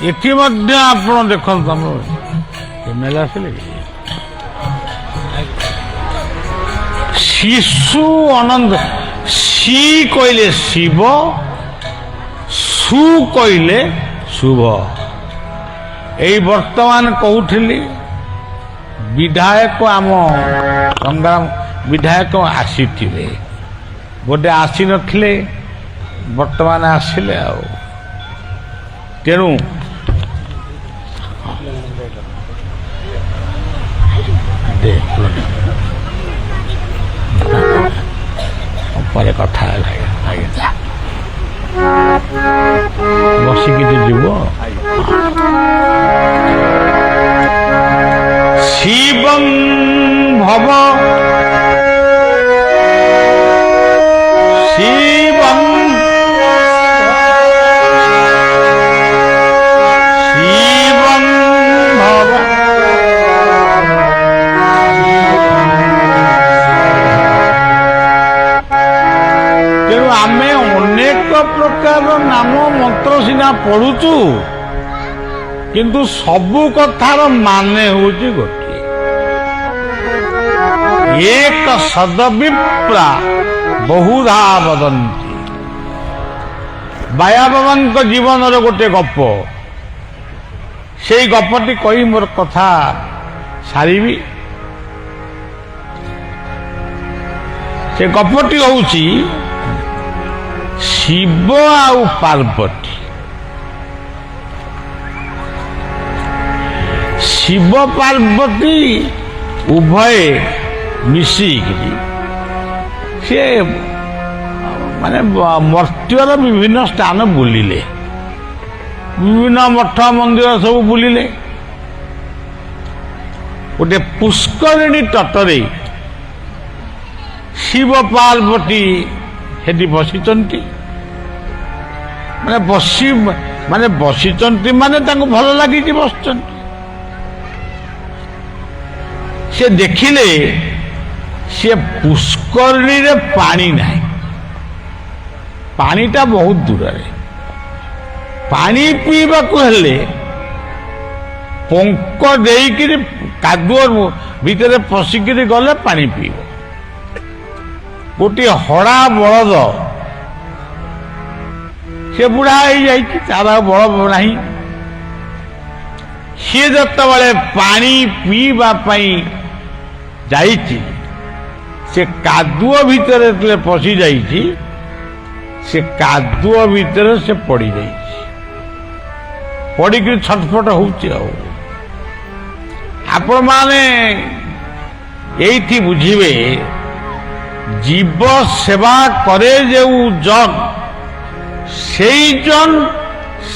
एटी मध्य आपण देखत मेला शिशु अनंत सी कहले शिव ସୁ କହିଲେ ଶୁଭ। ଏଇ ବର୍ତ୍ତମାନ କହୁଥିଲି ବିଧାୟକ ଆମ ସଂଗ୍ରାମ ବିଧାୟକ ଆସିଥିବେ, ଗୋଟେ ଆସିନଥିଲେ ବର୍ତ୍ତମାନ ଆସିଲେ। ଆଉ ତେଣୁ ପରେ କଥା ବସିକି ଯିବ। ଶିବଂ ଭବ ଶିବଂ ଶିବଂ ଭବ ତେଣୁ ଆମେ ଅନେକ ପ୍ରକାର ନାମ ମନ୍ତ୍ର ସିନା ପଢୁଛୁ, କିନ୍ତୁ ସବୁ କଥାର ମାନେ ହଉଛି ଗୋଟିଏ। ଏକ ସଦବିପ୍ରା ବହୁଧା ବଦନ୍ତି। ବାୟା ବାବାଙ୍କ ଜୀବନର ଗୋଟେ ଗପ, ସେଇ ଗପଟି କହି ମୋର କଥା ସାରିବି। ସେ ଗପଟି ହଉଛି ଶିବ ଆଉ ପାର୍ବତୀ। ଶିବ ପାର୍ବତୀ ଉଭୟ ମିଶିକିରି ସେ ମାନେ ମର୍ତ୍ତ୍ୟର ବିଭିନ୍ନ ସ୍ଥାନ ବୁଲିଲେ, ବିଭିନ୍ନ ମଠ ମନ୍ଦିର ସବୁ ବୁଲିଲେ। ଗୋଟେ ପୁଷ୍କରିଣୀ ତଟରେ ଶିବ ପାର୍ବତୀ ସେଠି ବସିଛନ୍ତି। ମାନେ ବସିଛନ୍ତି ମାନେ ତାଙ୍କୁ ଭଲ ଲାଗିଛି ବସିଛନ୍ତି। ସେ ଦେଖିଲେ ସେ ପୁଷ୍କରିଣୀରେ ପାଣି ନାହିଁ, ପାଣିଟା ବହୁତ ଦୂରରେ। ପାଣି ପିଇବାକୁ ହେଲେ ପଙ୍କ ଦେଇକିରି କାଦୁଅ ଭିତରେ ପଶିକିରି ଗଲେ ପାଣି ପିଇବ। ଗୋଟିଏ ହଡ଼ା ବଳଦ, ସେ ବୁଢା ହେଇଯାଇଛି, ତାର ବଳ ନାହିଁ। ସିଏ ଯେତେବେଳେ ପାଣି ପିଇବା ପାଇଁ ଯାଇଛି, ସେ କାଦୁଅ ଭିତରେ ଯେତେବେଳେ ପଶି ଯାଇଛି, ସେ କାଦୁଅ ଭିତରେ ସେ ପଡ଼ିଯାଇଛି, ପଡ଼ିକିରି ଛଟଫଟ ହଉଛି। ଆଉ ଆପଣମାନେ ଏଇଠି ବୁଝିବେ, জীব সেবা করে যে জন, সেই জন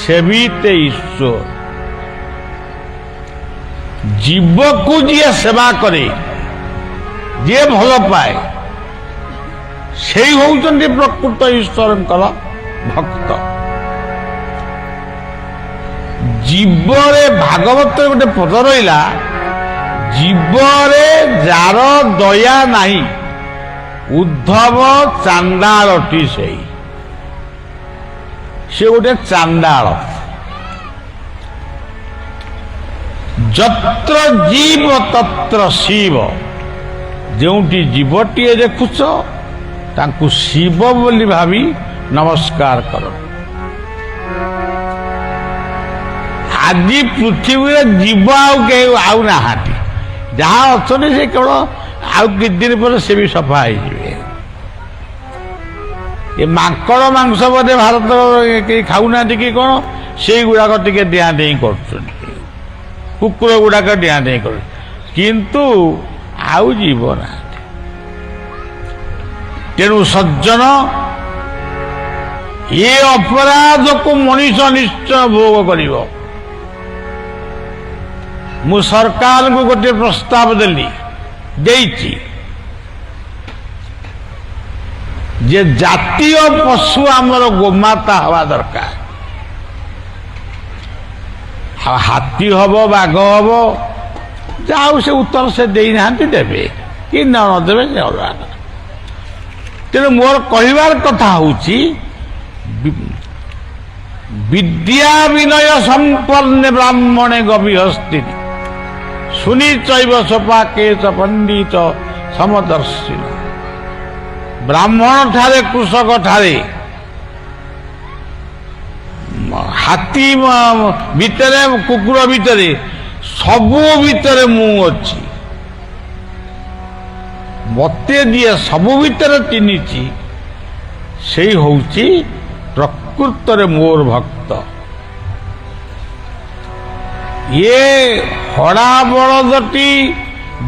সেবিতে ঈশ্বর। জীবকু যিয়ে সেবা করে, যে ভাল পায়, সেই হউচন্তি প্রকৃত ঈশ্বরଙ୍କର ভক্ত। জীবরে ভাগবତରେ ଗୋଟେ ପଦ ରହିଲା, জীবরে ଯାର ଦୟା ନାହିଁ, ଉଦ୍ଧବ ଚାଣ୍ଡାଳଟି ସେଇ। ସେ ଗୋଟେ ଚାଣ୍ଡାଳ। ଯତ୍ର ଜୀବ ତତ୍ର ଶିବ। ଯେଉଁଠି ଜୀବଟିଏ ଦେଖୁଛ, ତାଙ୍କୁ ଶିବ ବୋଲି ଭାବି ନମସ୍କାର କର। ଆଜି ପୃଥିବୀରେ ଜୀବ ଆଉ କେହି ଆଉ ନାହାନ୍ତି। ଯାହା ଅଛନ୍ତି ସେ କେବଳ ଆଉ କିଛି ଦିନ ପରେ ସେ ବି ସଫା ହେଇଯିବେ। ଏ ମାଙ୍କଡ଼ ମାଂସ ବୋଧେ ଭାରତ କେହି ଖାଉନାହାନ୍ତି କି କ'ଣ, ସେଇଗୁଡ଼ାକ ଟିକେ ଡିଆଁ ଡେଇଁ କରୁଛନ୍ତି, କୁକୁର ଗୁଡ଼ାକ ଡିଆଁ ଡେଇଁ କରୁଛନ୍ତି, କିନ୍ତୁ ଆଉ ଜୀବ ନାହାନ୍ତି। ତେଣୁ ସଜ୍ଜନ, ଏ ଅପରାଧକୁ ମଣିଷ ନିଶ୍ଚୟ ଭୋଗ କରିବ। ମୁଁ ସରକାରଙ୍କୁ ଗୋଟିଏ ପ୍ରସ୍ତାବ ଦେଇଛି ଯେ ଜାତୀୟ ପଶୁ ଆମର ଗୋମାତା ହେବା ଦରକାର। ଆଉ ହାତୀ ହବ, ବାଘ ହବ, ଯାହା ହଉ ସେ ଉତ୍ତର ସେ ଦେଇନାହାନ୍ତି, ଦେବେ କି ନ ଦେବେ ସେ ଅଲଗା କଥା। ତେଣୁ ମୋର କହିବାର କଥା ହଉଛି, ବିଦ୍ୟା ବିନୟ ସମ୍ପନ୍ନେ ବ୍ରାହ୍ମଣେ ଗଭୀରସ୍ତି ଶୁନି ଚୈବ ସୋପାକେଶ ପଣ୍ଡିତ ସମଦର୍ଶୀ। ବ୍ରାହ୍ମଣ ଠାରେ, କୃଷକ ଠାରେ, ହାତୀ ଭିତରେ କୁକୁର ଭିତରେ ସବୁ ଭିତରେ ମୁଁ ଅଛି। ମତେ ଯିଏ ସବୁ ଭିତରେ ଚିହ୍ନିଛି ସେଇ ହଉଛି ପ୍ରକୃତରେ ମୋର ଭକ୍ତ। ଇଏ ହଡ଼ା ବଳଦଟି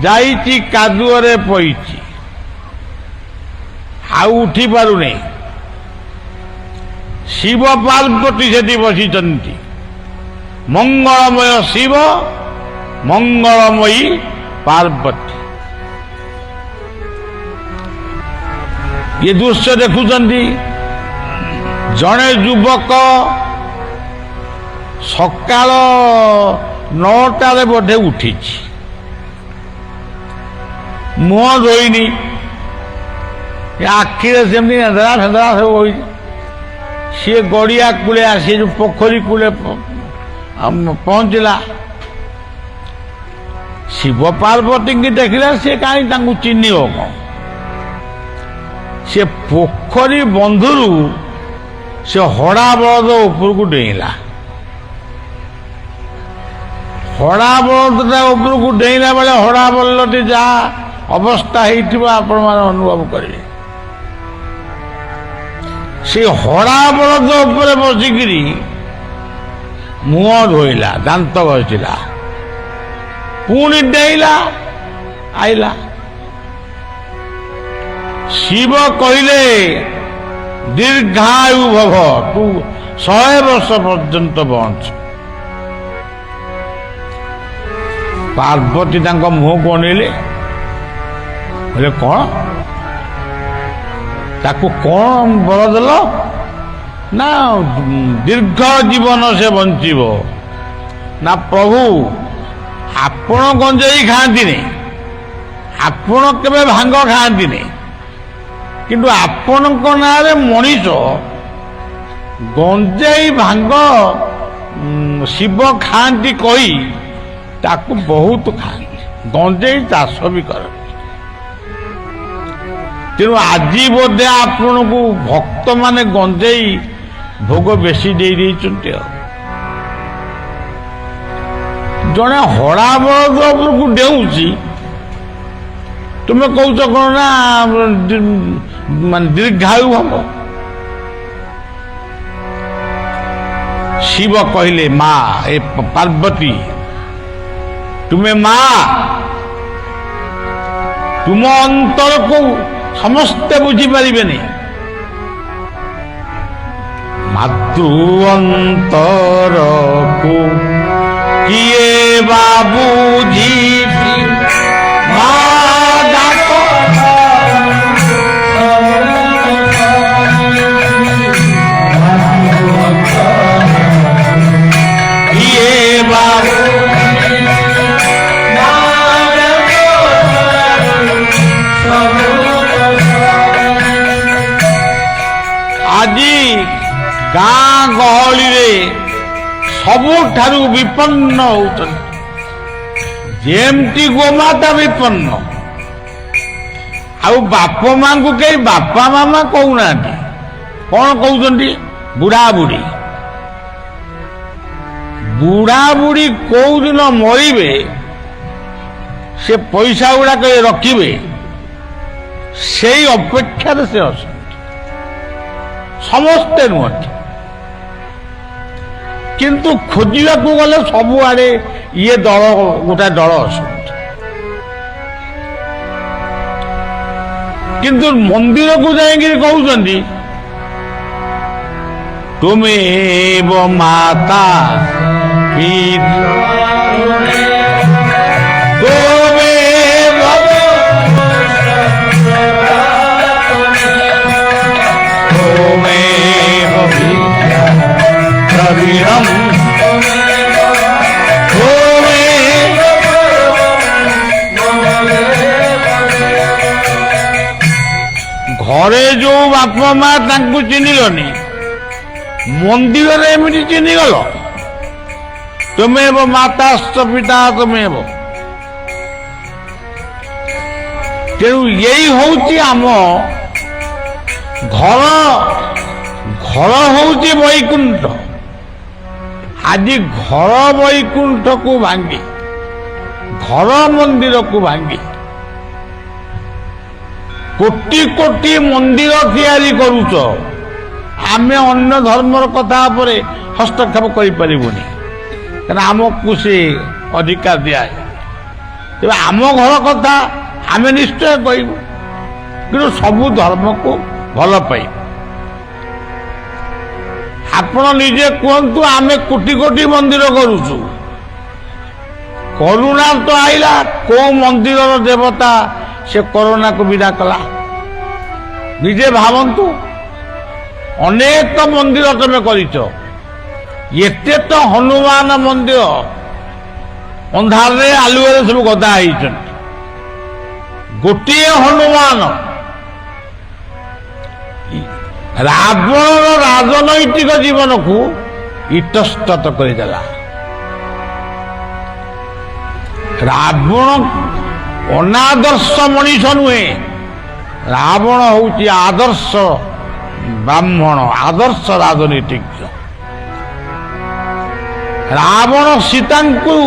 ଯାଇଛି କାଦୁଅରେ ପଇଛି, ଆଉ ଉଠି ପାରୁନି। ଶିବ ପାର୍ବତୀ ସେଠି ବସିଛନ୍ତି। ମଙ୍ଗଳମୟ ଶିବ, ମଙ୍ଗଳମୟୀ ପାର୍ବତୀ। ଏ ଦୃଶ୍ୟ ଦେଖୁଛନ୍ତି। ଜଣେ ଯୁବକ ସକାଳ 9ଟାରେ ବୋଧେ ଉଠିଛି, ମୁହଁ ଧୋଇନି, ଆଖିରେ ସେମିତି ନେନ୍ଦରା ଫେନ୍ଦରା ସବୁ ହୋଇଛି। ସିଏ ଗଡ଼ିଆ କୂଳେ ଆସି ଯୋଉ ପୋଖରୀ କୂଳେ ପହଞ୍ଚିଲା। ଶିବ ପାର୍ବତୀଙ୍କୁ ଦେଖିଲା, ସେ କାହିଁ ତାଙ୍କୁ ଚିହ୍ନିବ କଣ? ସେ ପୋଖରୀ ବନ୍ଧରୁ ସେ ହଡ଼ା ବଳଦ ଉପରକୁ ଡେଇଁଲା। ହଡ଼ା ବଳଦଟା ଉପରକୁ ଡେଇଁଲା ବେଳେ ହଡ଼ା ବଳଦଟି ଯାହା ଅବସ୍ଥା ହେଇଥିବ ଆପଣମାନେ ଅନୁଭବ କରିବେ। ସେ ହଡ଼ା ବଳଦ ଉପରେ ବସିକିରି ମୁହଁ ଧୋଇଲା, ଦାନ୍ତ ଘଷିଲା, ପୁଣି ଡେଇଁଲା, ଆଇଲା। ଶିବ କହିଲେ ଦୀର୍ଘାୟୁ ଭବ, ତୁ 100 ବର୍ଷ ପର୍ଯ୍ୟନ୍ତ ବଞ୍ଚ। ପାର୍ବତୀ ତାଙ୍କ ମୁହଁକୁ ଅନେଇଲେ, କହିଲେ କଣ? ତାକୁ କଣ ବଳ ଦେଲ? ନା ଦୀର୍ଘ ଜୀବନ ସେ ବଞ୍ଚିବ। ନା ପ୍ରଭୁ, ଆପଣ ଗଞ୍ଜେଇ ଖାଆନ୍ତିନି, ଆପଣ କେବେ ଭାଙ୍ଗ ଖାଆନ୍ତିନି, କିନ୍ତୁ ଆପଣଙ୍କ ନାଁରେ ମଣିଷ ଗଞ୍ଜେଇ ଭାଙ୍ଗ ଶିବ ଖାଆନ୍ତି କହି ତାକୁ ବହୁତ ଖାଆନ୍ତି, ଗଞ୍ଜେଇ ଚାଷ ବି କରନ୍ତି। ତେଣୁ ଆଜି ବୋଧେ ଆପଣଙ୍କୁ ଭକ୍ତମାନେ ଗଞ୍ଜେଇ ଭୋଗ ବେଶୀ ଦେଇ ଦେଇଛନ୍ତି। ଆଉ ଜଣେ ହଡ଼ା ବଳଦ ଉପରକୁ ଡେଉଁଛି, ତୁମେ କହୁଛ କଣ ନା ମାନେ ଦୀର୍ଘାୟୁ ହବ। ଶିବ କହିଲେ, ମା ଏ ପାର୍ବତୀ ତୁମେ ମା, ତୁମ ଅନ୍ତରକୁ ସମସ୍ତେ ବୁଝିପାରିବେନି, ମାତୃ ଅନ୍ତରକୁ କିଏ ବା ବୁଝିଛି, ମା ଡାକ କିଏ ବା ଆଜି ଗାଁ ଗହଳିରେ ସବୁଠାରୁ ବିପନ୍ନ ହଉଛନ୍ତି। ଯେମିତି ଗୋମାତା ବିପନ୍ନ, ଆଉ ବାପ ମାଙ୍କୁ କେହି ବାପା ମାମା କହୁନାହାନ୍ତି, କଣ କହୁଛନ୍ତି? ବୁଢା ବୁଢୀ। ବୁଢା ବୁଢୀ କୋଉ ଦିନ ମରିବେ, ସେ ପଇସା ଗୁଡାକ ରଖିବେ, ସେଇ ଅପେକ୍ଷାରେ ସେ ଅଛନ୍ତି। ସମସ୍ତେ ନୁହନ୍ତି, କିନ୍ତୁ ଖୋଜିବାକୁ ଗଲେ ସବୁଆଡେ ଇଏ ଦଳ ଗୋଟାଏ ଦଳ ଅଛନ୍ତି। କିନ୍ତୁ ମନ୍ଦିରକୁ ଯାଇକିରି କହୁଛନ୍ତି ତୁମେ ମାତା ଘରେ ଯୋଉ ବାପା ମା ତାଙ୍କୁ ଚିହ୍ନିଲନି, ମନ୍ଦିରରେ ଏମିତି ଚିହ୍ନିଗଲ। ତୁମେ ହେବ ମାତାସ୍ତ ପିତା ତୁମେ ହେବ। ତେଣୁ ଏଇ ହଉଛି ଆମ ଘର। ଘର ହଉଛି ବୈକୁଣ୍ଠ, ଆଜି ଘର ବୈକୁଣ୍ଠକୁ ଭାଙ୍ଗି ଘର ମନ୍ଦିରକୁ ଭାଙ୍ଗି କୋଟି କୋଟି ମନ୍ଦିର ତିଆରି କରୁଛ। ଆମେ ଅନ୍ୟ ଧର୍ମର କଥା ଉପରେ ହସ୍ତକ୍ଷେପ କରିପାରିବୁନି, କାରଣ ଆମକୁ ସେ ଅଧିକାର ଦିଆଏ। ତେବେ ଆମ ଘର କଥା ଆମେ ନିଶ୍ଚୟ କହିବୁ, କିନ୍ତୁ ସବୁ ଧର୍ମକୁ ଭଲ ପାଇବୁ। ଆପଣ ନିଜେ କୁହନ୍ତୁ, ଆମେ କୋଟି କୋଟି ମନ୍ଦିର କରୁଛୁ, କରୁଣା ତ ଆଇଲା, କୋଉ ମନ୍ଦିରର ଦେବତା ସେ କରୋନାକୁ ବିଦା କଲା? ନିଜେ ଭାବନ୍ତୁ। ଅନେକ ମନ୍ଦିର ତମେ କରିଛ, ଏତେ ତ ହନୁମାନ ମନ୍ଦିର ଅନ୍ଧାରରେ ଆଲୁଅରେ ସବୁ ଗଦା ହେଇଛନ୍ତି। ଗୋଟିଏ ହନୁମାନ ରାବଣର ରାଜନୈତିକ ଜୀବନକୁ ଇତସ୍ତତ କରିଦେଲା। ରାବଣ ଅନାଦର୍ଶ ମଣିଷ ନୁହେଁ, ରାବଣ ହଉଛି ଆଦର୍ଶ ବ୍ରାହ୍ମଣ, ଆଦର୍ଶ ରାଜନୀତିଜ୍ଞ। ରାବଣ ସୀତାଙ୍କୁ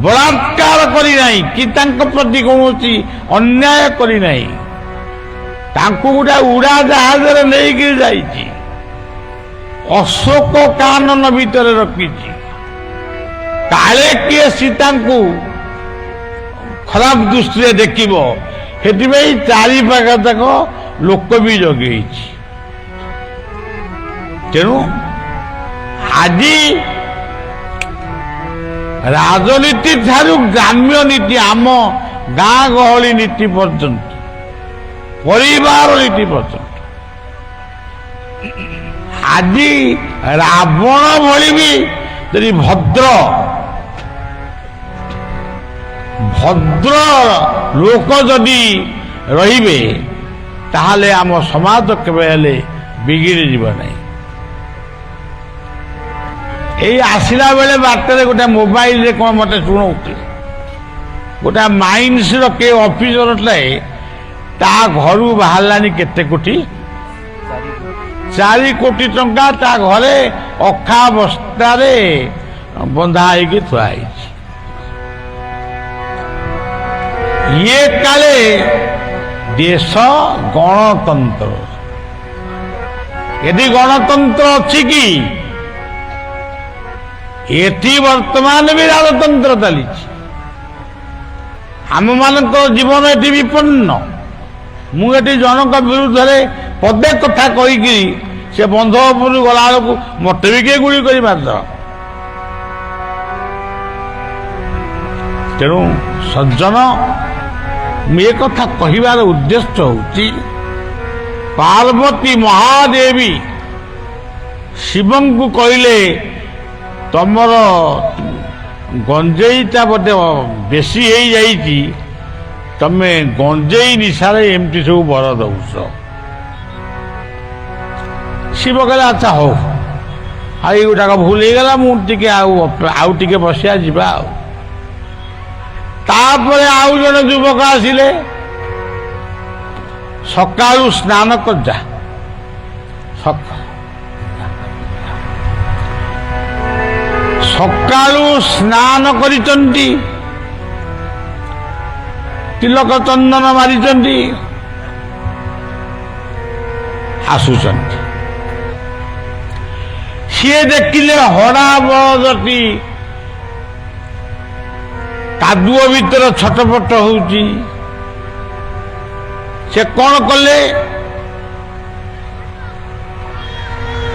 ବଳାତ୍କାର କରିନାହିଁ କି ତାଙ୍କ ପ୍ରତି କୌଣସି ଅନ୍ୟାୟ କରିନାହିଁ। ତାଙ୍କୁ ଗୋଟେ ଉଡ଼ାଜାହାଜରେ ନେଇକି ଯାଇଛି, ଅଶୋକ କାନନ ଭିତରେ ରଖିଛି। କାଳେ କିଏ ସୀତାଙ୍କୁ ଖରାପ ଦୃଷ୍ଟିରେ ଦେଖିବ, ସେଥିପାଇଁ ଚାରିପାଖ ଯାକ ଲୋକ ବି ଜଗେଇଛି। ତେଣୁ ଆଜି ରାଜନୀତି ଠାରୁ ଗ୍ରାମ୍ୟ ନୀତି, ଆମ ଗାଁ ଗହଳି ନୀତି ପର୍ଯ୍ୟନ୍ତ, ପରିବାର ନୀତି ପର୍ଯ୍ୟନ୍ତ, ଆଜି ରାବଣ ଭଳି ବି ଯଦି ଭଦ୍ର ଲୋକ ଯଦି ରହିବେ, ତାହେଲେ ଆମ ସମାଜ କେବେ ହେଲେ ବିଗିଡ଼ି ଯିବ ନାହିଁ। ଏଇ ଆସିଲା ବେଳେ ବାଟରେ ଗୋଟେ ମୋବାଇଲରେ କ'ଣ ମତେ ଶୁଣଉଥିଲେ, ଗୋଟେ ମାଇନ୍ସର କେ ଅଫିସରଟାଏ ତା ଘରୁ ବାହାରିଲାନି କେତେ କୋଟି, 4 କୋଟି ଟଙ୍କା ତା ଘରେ ଅଖା ବସ୍ତାରେ ବନ୍ଧା ହେଇକି ଥୁଆ ହେଇଛି। ଇଏ କାଳେ ଦେଶ ଗଣତନ୍ତ୍ର, ଏଠି ଗଣତନ୍ତ୍ର ଅଛି କି? ଏଠି ବର୍ତ୍ତମାନ ବି ରାଜତନ୍ତ୍ର ଚାଲିଛି। ଆମମାନଙ୍କ ଜୀବନ ଏଠି ବିପନ୍ନ। ମୁଁ ଏଠି ଜଣଙ୍କ ବିରୁଦ୍ଧରେ ପଦେ କଥା କହିକି ସେ ବନ୍ଧ ଉପରୁ ଗଲାବେଳକୁ ମତେ ବି କିଏ ଗୁଳି କରି ମାରିଦେବ। ତେଣୁ ସଜ୍ଜନ, ମୁଁ ଏ କଥା କହିବାର ଉଦ୍ଦେଶ୍ୟ ହେଉଛି, ପାର୍ବତୀ ମହାଦେବୀ ଶିବଙ୍କୁ କହିଲେ, ତମର ଗଞ୍ଜେଇଟା ବୋଧେ ବେଶୀ ହେଇଯାଇଛି, ତମେ ଗଞ୍ଜେଇ ନିଶାରେ ଏମିତି ସବୁ ବର ଦଉଛ। ଶିବ କହିଲେ, ଆଚ୍ଛା ହଉ, ଆଉ ଏଇଗୁଡ଼ାକ ଭୁଲ ହେଇଗଲା, ମୁଁ ଟିକେ ଆଉ ଟିକେ ବସିବା, ଯିବା ଆଉ। ତାପରେ ଆଉ ଜଣେ ଯୁବକ ଆସିଲେ, ସକାଳୁ ସ୍ନାନ କରିଯା, ସକାଳୁ ସ୍ନାନ କରିଛନ୍ତି, ତିଲକ ଚନ୍ଦନ ମାରିଛନ୍ତି, ଆସୁଛନ୍ତି। ସିଏ ଦେଖିଲେ ହଡ଼ା ବଳଦଟି କାଦୁଅ ଭିତରେ ଛଟପଟ ହଉଛି। ସେ କ'ଣ କଲେ?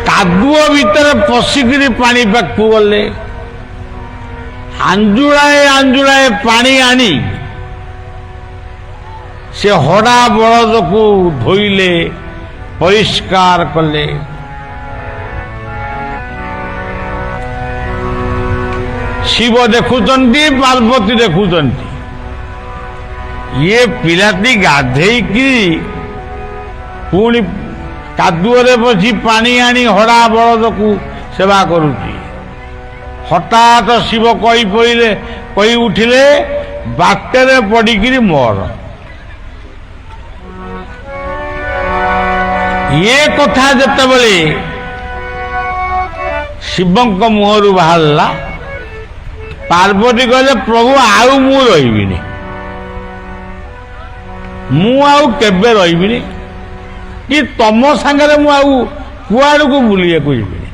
କାଦୁଅ ଭିତରେ ପଶିକିରି ପାଣି ପାଖକୁ ଗଲେ, ଆଞ୍ଜୁଳାଏ ପାଣି ଆଣି ସେ ହଡ଼ା ବଳଦକୁ ଧୋଇଲେ, ପରିଷ୍କାର କଲେ। ଶିବ ଦେଖୁଛନ୍ତି, ପାର୍ବତୀ ଦେଖୁଛନ୍ତି। ଇଏ ପିଲାଟି ଗାଧେଇକି ପୁଣି କାଦୁଅରେ ବସି ପାଣି ଆଣି ହଡ଼ା ବଳଦକୁ ସେବା କରୁଛି। ହଠାତ୍ ଶିବ କହି ଉଠିଲେ, ବାଟରେ ପଡ଼ିକିରି ମର। ଏ କଥା ଯେତେବେଳେ ଶିବଙ୍କ ମୁହଁରୁ ବାହାରିଲା। ପାର୍ବତୀ କହିଲେ ପ୍ରଭୁ ଆଉ ମୁଁ ରହିବିନି, ମୁଁ ଆଉ କେବେ ରହିବିନି, କି ତମ ସାଙ୍ଗରେ ମୁଁ ଆଉ କୁଆଡ଼କୁ ବୁଲିବାକୁ ଯିବିନି।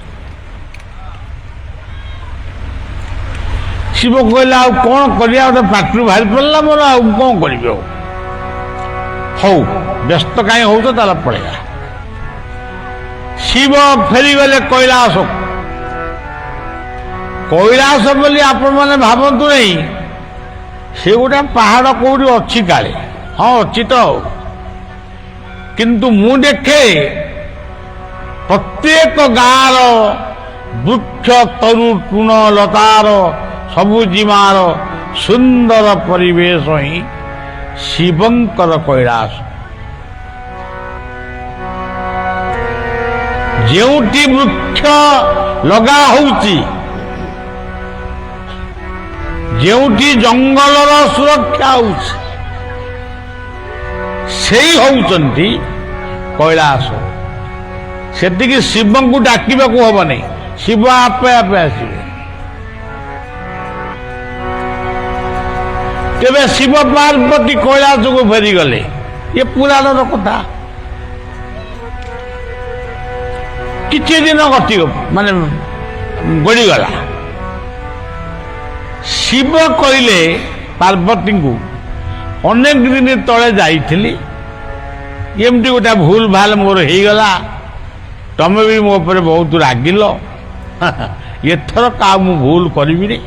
ଶିବ କହିଲେ ଆଉ କ'ଣ କରିବା, ଗୋଟେ ପାଟିରୁ ବାହାରି ପଡ଼ିଲା ମୋର, ଆଉ କ'ଣ କରିବି ଆଉ। ହଉ ବ୍ୟସ୍ତ କାହିଁ ହଉଛ, ତାହେଲେ ପଳେଇବା। ଶିବ ଫେରିଗଲେ କୈଳାସକୁ। କୈଳାସ ବୋଲି ଆପଣମାନେ ଭାବନ୍ତୁ ନାହିଁ ସେ ଗୋଟେ ପାହାଡ଼ କୋଉଠି ଅଛି କାଳେ, ହଁ ଅଛି ତ, କିନ୍ତୁ ମୁଁ ଦେଖେ ପ୍ରତ୍ୟେକ ଗାଁର ବୃକ୍ଷ ତରୁ ତୃଣ ଲତାର ସବୁଜିମାର ସୁନ୍ଦର ପରିବେଶ ହିଁ ଶିବଙ୍କର କୈଳାସ। ଯେଉଁଠି ବୃକ୍ଷ ଲଗା ହଉଛି, ଯେଉଁଠି ଜଙ୍ଗଲର ସୁରକ୍ଷା ହଉଛି, ସେଇ ହଉଛନ୍ତି କୈଳାସ। ସେତିକି ଶିବଙ୍କୁ ଡାକିବାକୁ ହବନି, ଶିବ ଆପେ ଆପେ ଆସିବେ। ତେବେ ଶିବ ପାର୍ବତୀ କୈଳାସକୁ ଫେରିଗଲେ। ଏ ପୁରାଣର କଥା। କିଛି ଦିନ ମାନେ ଗଡ଼ିଗଲା। ଶିବ କହିଲେ ପାର୍ବତୀଙ୍କୁ, ଅନେକ ଦିନ ତଳେ ଯାଇଥିଲି, ଏମିତି ଗୋଟେ ଭୁଲ ଭାଲ ମୋର ହେଇଗଲା, ତମେ ବି ମୋ ଉପରେ ବହୁତ ରାଗିଲ, ଏଥର କାହା ମୁଁ ଭୁଲ କରିବିନି।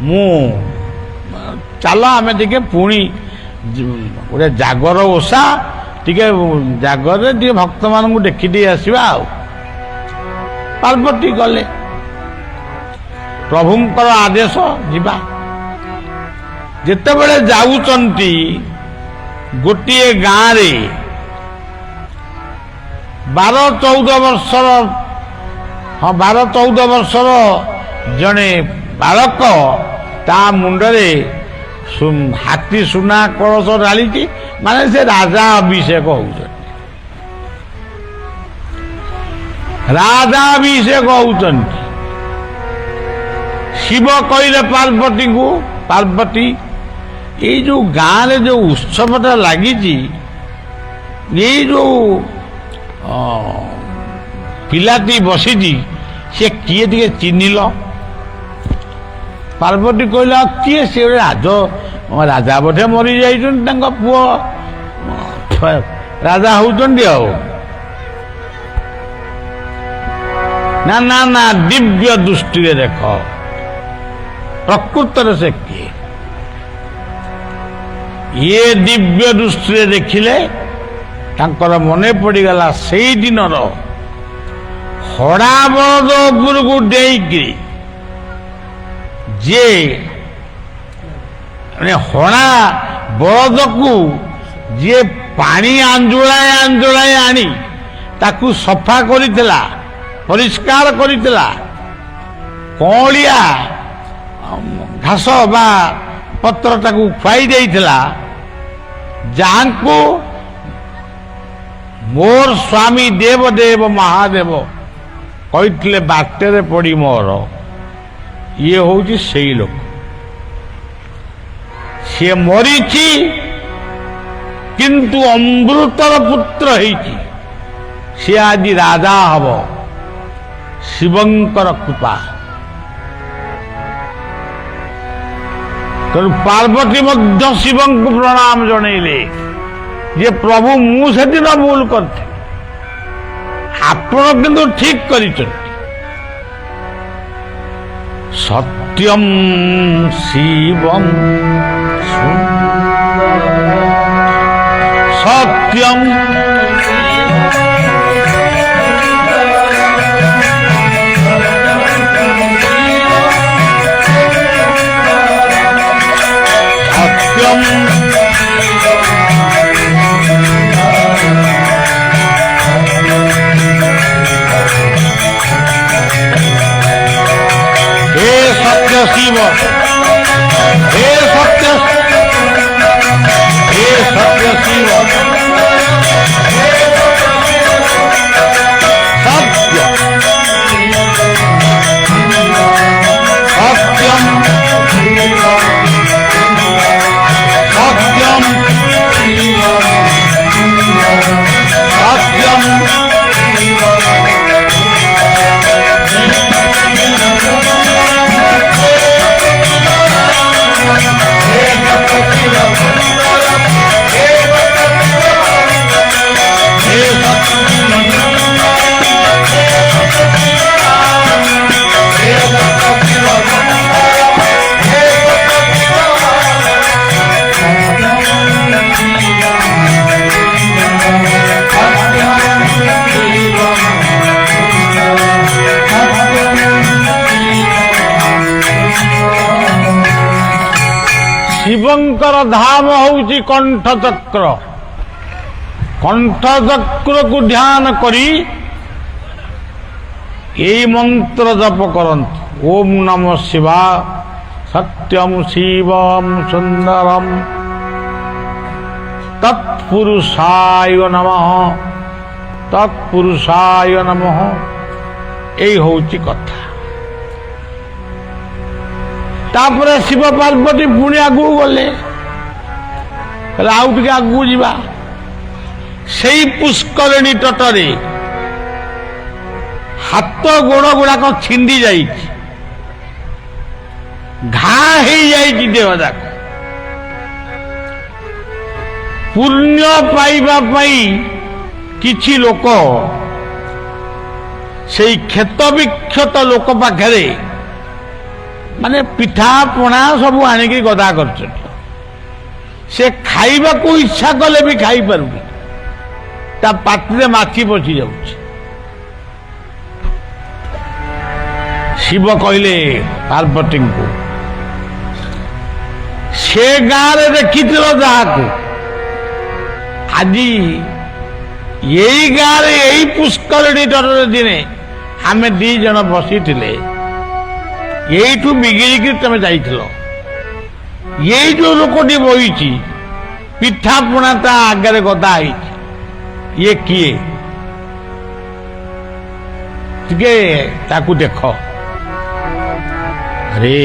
ମୁଁ ଚାଲ ଆମେ ଟିକେ ପୁଣି ଗୋଟେ ଜାଗର ଓଷା, ଟିକେ ଜାଗରରେ ଟିକେ ଭକ୍ତମାନଙ୍କୁ ଦେଖି ଦେଇ ଆସିବା ଆଉ। ପାର୍ବତୀ ଗଲେ, ପ୍ରଭୁଙ୍କର ଆଦେଶ ଯିବା। ଯେତେବେଳେ ଯାଉଛନ୍ତି ଗୋଟିଏ ଗାଁରେ 12-14 ବର୍ଷର ଜଣେ ବାଳକ, ତା ମୁଣ୍ଡରେ ହାତୀ ସୁନା କଳସ ଢାଳିଛି, ମାନେ ସେ ରାଜା ଅଭିଷେକ ହଉଛନ୍ତି। ରାଜା ଅଭିଷେକ ହଉଛନ୍ତି। ଶିବ କହିଲେ ପାର୍ବତୀଙ୍କୁ, ପାର୍ବତୀ ଏଇ ଯୋଉ ଗାଁରେ ଯୋଉ ଉତ୍ସବଟା ଲାଗିଛି, ଏଇ ଯୋଉ ପିଲାଟି ବସିଛି, ସେ କିଏ ଟିକେ ଚିହ୍ନିଲ? ପାର୍ବତୀ କହିଲା କିଏ? ସେ ରାଜା ବୋଧେ ମରି ଯାଇଛନ୍ତି, ତାଙ୍କ ପୁଅ ରାଜା ହଉଛନ୍ତି ଆଉ। ନା ନା ନା, ଦିବ୍ୟ ଦୃଷ୍ଟିରେ ଦେଖ ପ୍ରକୃତରେ ସେ କିଏ। ଇଏ ଦିବ୍ୟ ଦୃଷ୍ଟିରେ ଦେଖିଲେ ତାଙ୍କର ମନେ ପଡ଼ିଗଲା ସେଇ ଦିନର ହଡ଼ା ବଳଦ ଉପରକୁ ଡେଇଁକିରି ଯେ ହଣା ବଳଦକୁ ଯିଏ ପାଣି ଆଞ୍ଜୁଳାଏ ଆଞ୍ଜୁଳାଏ ଆଣି ତାକୁ ସଫା କରିଥିଲା, ପରିଷ୍କାର କରିଥିଲା, କଅଁଳିଆ ଘାସ ବା ପତ୍ର ତାକୁ ଖୁଆଇ ଦେଇଥିଲା, ଯାହାଙ୍କୁ ମୋର ସ୍ୱାମୀ ଦେବଦେବ ମହାଦେବ କହିଥିଲେ ବାଟରେ ପଡ଼ି ମୋର, ଇଏ ହଉଛି ସେଇ ଲୋକ। ସିଏ ମରିଛି କିନ୍ତୁ ଅମୃତର ପୁତ୍ର ହେଇଛି, ସିଏ ଆଜି ରାଜା ହବ। ଶିବଙ୍କର କୃପା। ତେଣୁ ପାର୍ବତୀ ମଧ୍ୟ ଶିବଙ୍କୁ ପ୍ରଣାମ ଜଣେଇଲେ ଯେ ପ୍ରଭୁ ମୁଁ ସେଦିନ ଭୁଲ କରିଥିଲି, ଆପଣ କିନ୍ତୁ ଠିକ କରିଛନ୍ତି। ସତ୍ୟଂ ଶିବଂ ସତ୍ୟଂ सत्यम हे सत्य शिव, हे सत्य शिव, ଶିବଙ୍କର ଧାମ ହେଉଛି କଣ୍ଠଚକ୍ର। କଣ୍ଠଚକ୍ରକୁ ଧ୍ୟାନ କରି ଏଇ ମନ୍ତ୍ର ଜପ କରନ୍ତୁ। ଓಂ ନମ ଶିବା ସତ୍ୟଂ ଶିବଂ ସୁନ୍ଦରମ୍ ତତ୍ପୁରୁଷାୟ ନମଃ ତତ୍ପୁରୁଷାୟ ନମଃ। ଏଇ ହଉଛି କଥା। ତାପରେ ଶିବ ପାର୍ବତୀ ପୁଣି ଆଗକୁ ଗଲେ, କହିଲେ ଆଉ ଟିକେ ଆଗକୁ ଯିବା। ସେଇ ପୁଷ୍କରିଣୀ ତଟରେ ହାତ ଗୋଡ଼ ଗୁଡାକ ଛିଣ୍ଡି ଯାଇଛି, ଘା ହେଇଯାଇଛି ଦେହ ଯାକ। ପୁଣ୍ୟ ପାଇବା ପାଇଁ କିଛି ଲୋକ ସେଇ କ୍ଷତ ବିକ୍ଷତ ଲୋକ ପାଖରେ ମାନେ ପିଠା ପଣା ସବୁ ଆଣିକି ଗଦା କରୁଛନ୍ତି। ସେ ଖାଇବାକୁ ଇଚ୍ଛା କଲେ ବି ଖାଇପାରୁନି, ତା ପାଟିରେ ମାଛି ପଶି ଯାଉଛି। ଶିବ କହିଲେ ପାର୍ବତୀଙ୍କୁ, ସେ ଗାଁରେ ଦେଖିଥିଲ ଯାହାକୁ, ଆଜି ଏଇ ଗାଁରେ ଏଇ ପୁଷ୍କରିଣୀ ତଟରେ ଦିନେ ଆମେ ଦି ଜଣ ବସିଥିଲେ, ଏଇଠୁ ବିଗିଳିକି ତମେ ଯାଇଥିଲ। ଏଇ ଯୋଉ ଲୋକଟି ବହିଛି ପିଠାପଣା ତା ଆଗରେ ଗଦା ହେଇଛି, ଇଏ କିଏ? ଟିକେ ତାକୁ ଦେଖ। ରେ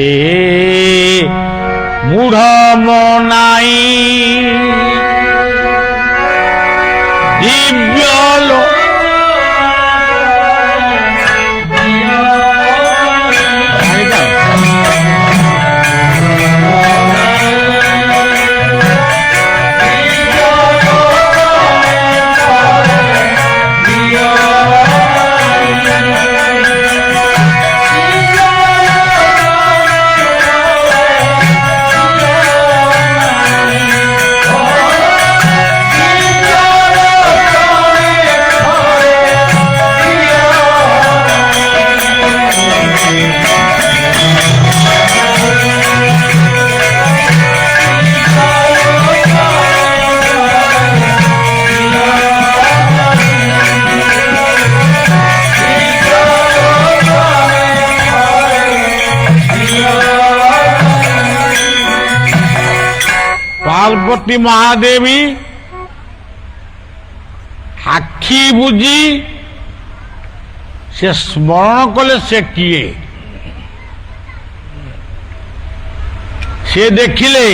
ମୂଢ଼ ମନାଇ ଦିବ୍ୟ ପାର୍ବତୀ ମହାଦେବୀ ଆଖି ବୁଜି ସେ ସ୍ମରଣ କଲେ ସେ କିଏ। ସେ ଦେଖିଲେ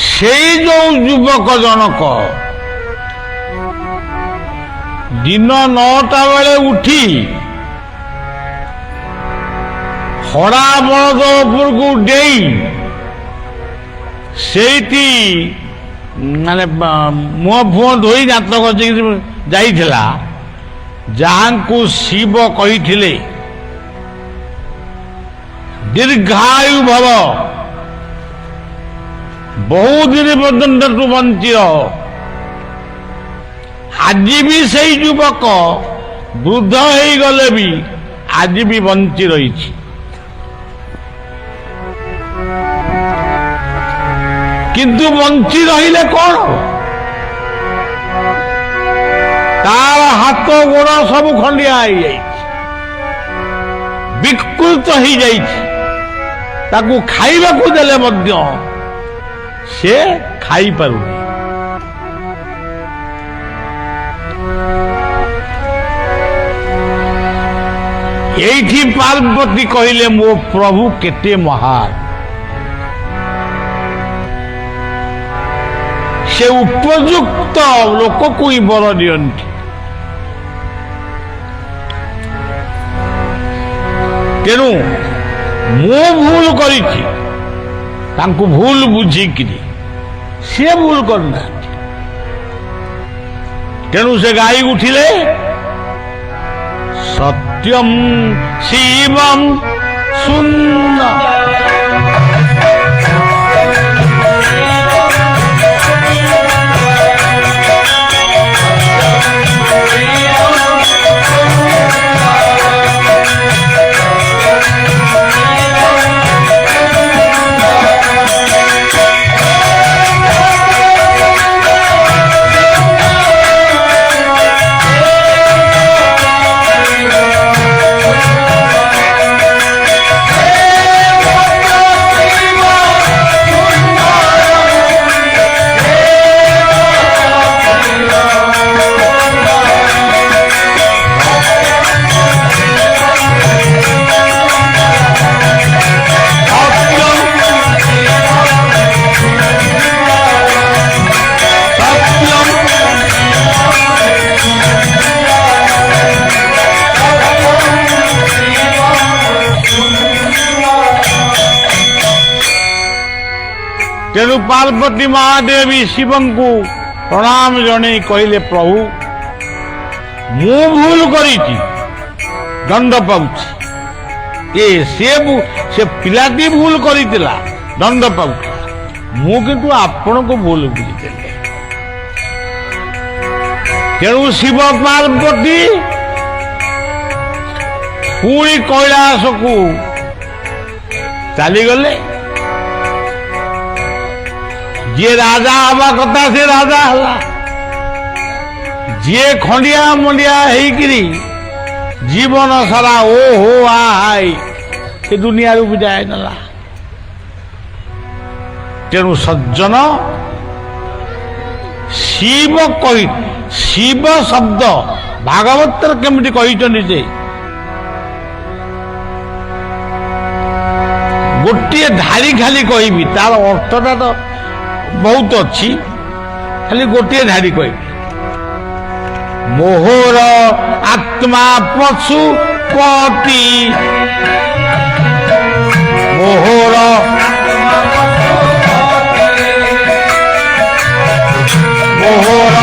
ସେଇ ଯୋଉ ଯୁବକ ଜଣକ ଦିନ 9ଟା ବେଳେ ଉଠି ହଡ଼ା ବଳଦ ଉପରକୁ ଡେଇଁ ସେଇଠି ମାନେ ମୁହଁ ଫୁହଁ ଧୋଇ ଦାନ୍ତ ଘଷିକି ଯାଇଥିଲା, ଯାହାଙ୍କୁ ଶିବ କହିଥିଲେ ଦୀର୍ଘାୟୁ ଭବ, ବହୁଦିନ ପର୍ଯ୍ୟନ୍ତ ତୁ ବଞ୍ଚି ରହ। ଆଜି ବି ସେଇ ଯୁବକ ବୃଦ୍ଧ ହେଇଗଲେ ବି ଆଜି ବି ବଞ୍ଚି ରହିଛି। କିନ୍ତୁ ବଞ୍ଚି ରହିଲେ କଣ? ତାର ହାତ ଗୋଡ଼ ସବୁ ଖଣ୍ଡିଆ ହେଇଯାଇଛି, ବିକୃତ ହେଇଯାଇଛି। ତାକୁ ଖାଇବାକୁ ଦେଲେ ମଧ୍ୟ ସେ ଖାଇପାରୁନି। এইଠି ପାର୍ବତୀ କହିଲେ ମୋ ପ୍ରଭୁ କେତେ ମହାନ। ସେ ଉପଯୁକ୍ତ ଲୋକକୁ ହିଁ ବର ଦିଅନ୍ତି। ତେଣୁ ମୁଁ ଭୁଲ କରିଛି, ତାଙ୍କୁ ଭୁଲ ବୁଝିକିରି ସେ ଭୁଲ କରିନାହାନ୍ତି। ତେଣୁ ସେ ଗାଇ ଉଠିଲେ ସତ୍ୟଂ ଶିବଂ ସୁନ୍ଦର। ତେଣୁ ପାର୍ବତୀ ମହାଦେବୀ ଶିବଙ୍କୁ ପ୍ରଣାମ ଜଣାଇ କହିଲେ, ପ୍ରଭୁ ମୁଁ ଭୁଲ କରିଛି, ଦଣ୍ଡ ପାଉଛି। ସେ ପିଲାଟି ଭୁଲ କରିଥିଲା, ଦଣ୍ଡ ପାଉଥିଲା। ମୁଁ କିନ୍ତୁ ଆପଣଙ୍କୁ ଭୁଲ ବୁଝିଥିଲି। ତେଣୁ ଶିବ ପାର୍ବତୀ ପୁଣି କୈଳାସକୁ ଚାଲିଗଲେ। ଯିଏ ରାଜା ହେବା କଥା ସେ ରାଜା ହେଲା। ଯିଏ ଖଣ୍ଡିଆ ମଣ୍ଡିଆ ହେଇକିରି ଜୀବନ ସାରା ଓ ହୋ ହାଇ ସେ ଦୁନିଆରୁ ବିଦାୟ ନେଲା। ତେଣୁ ସଜ୍ଜନ ଶିବ ଶବ୍ଦ ଭାଗବତରେ କେମିତି କହିଛନ୍ତି ଯେ ଗୋଟିଏ ଧାଡ଼ି ଖାଲି କହିବି, ତାର ଅର୍ଥଟା ତ ବହୁତ ଅଛି, ଖାଲି ଗୋଟିଏ ଧାଡ଼ି କହିବି। ମୋହର ଆତ୍ମା ପଶୁପତି, ମୋହର ମୋହର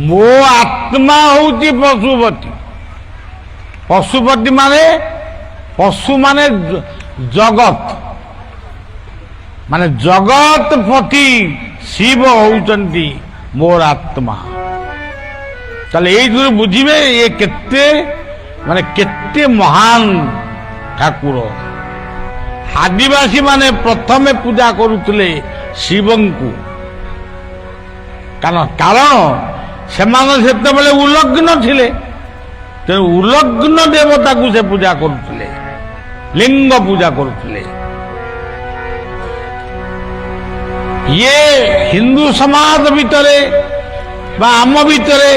ମୋ ଆତ୍ମା ହଉଛି ପଶୁପତି। ପଶୁପତି ମାନେ ପଶୁ ମାନେ ଜଗତ, ମାନେ ଜଗତପତି ଶିବ ହଉଛନ୍ତି ମୋର ଆତ୍ମା। ତାହେଲେ ଏଇଥିରୁ ବୁଝିବେ ଏ କେତେ ମହାନ ଠାକୁର। ଆଦିବାସୀ ମାନେ ପ୍ରଥମେ ପୂଜା କରୁଥିଲେ ଶିବଙ୍କୁ, କାରଣ ସେମାନେ ସେତେବେଳେ ଉଲଗ୍ନ ଥିଲେ। ତେଣୁ ଉଲଗ୍ନ ଦେବତାକୁ ସେ ପୂଜା କରୁଥିଲେ, ଲିଙ୍ଗ ପୂଜା କରୁଥିଲେ। ଇଏ ହିନ୍ଦୁ ସମାଜ ଭିତରେ ବା ଆମ ଭିତରେ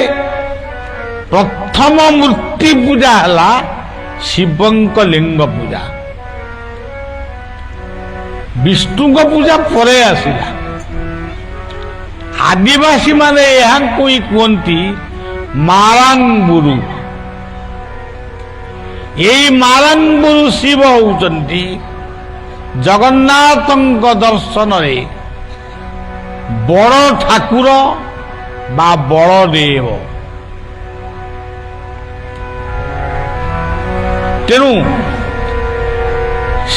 ପ୍ରଥମ ମୂର୍ତ୍ତି ପୂଜା ହେଲା ଶିବଙ୍କ ଲିଙ୍ଗ ପୂଜା। ବିଷ୍ଣୁଙ୍କ ପୂଜା ପରେ ଆସିଲା। ଆଦିବାସୀ ମାନେ ଏହାଙ୍କୁ ହିଁ କୁହନ୍ତି ମାରାଙ୍ଗୁରୁ। ଏଇ ମାରାଙ୍ଗୁରୁ ଶିବ ହଉଛନ୍ତି ଜଗନ୍ନାଥଙ୍କ ଦର୍ଶନରେ ବଡ଼ ଠାକୁର ବା ବଳଦେବ। ତେଣୁ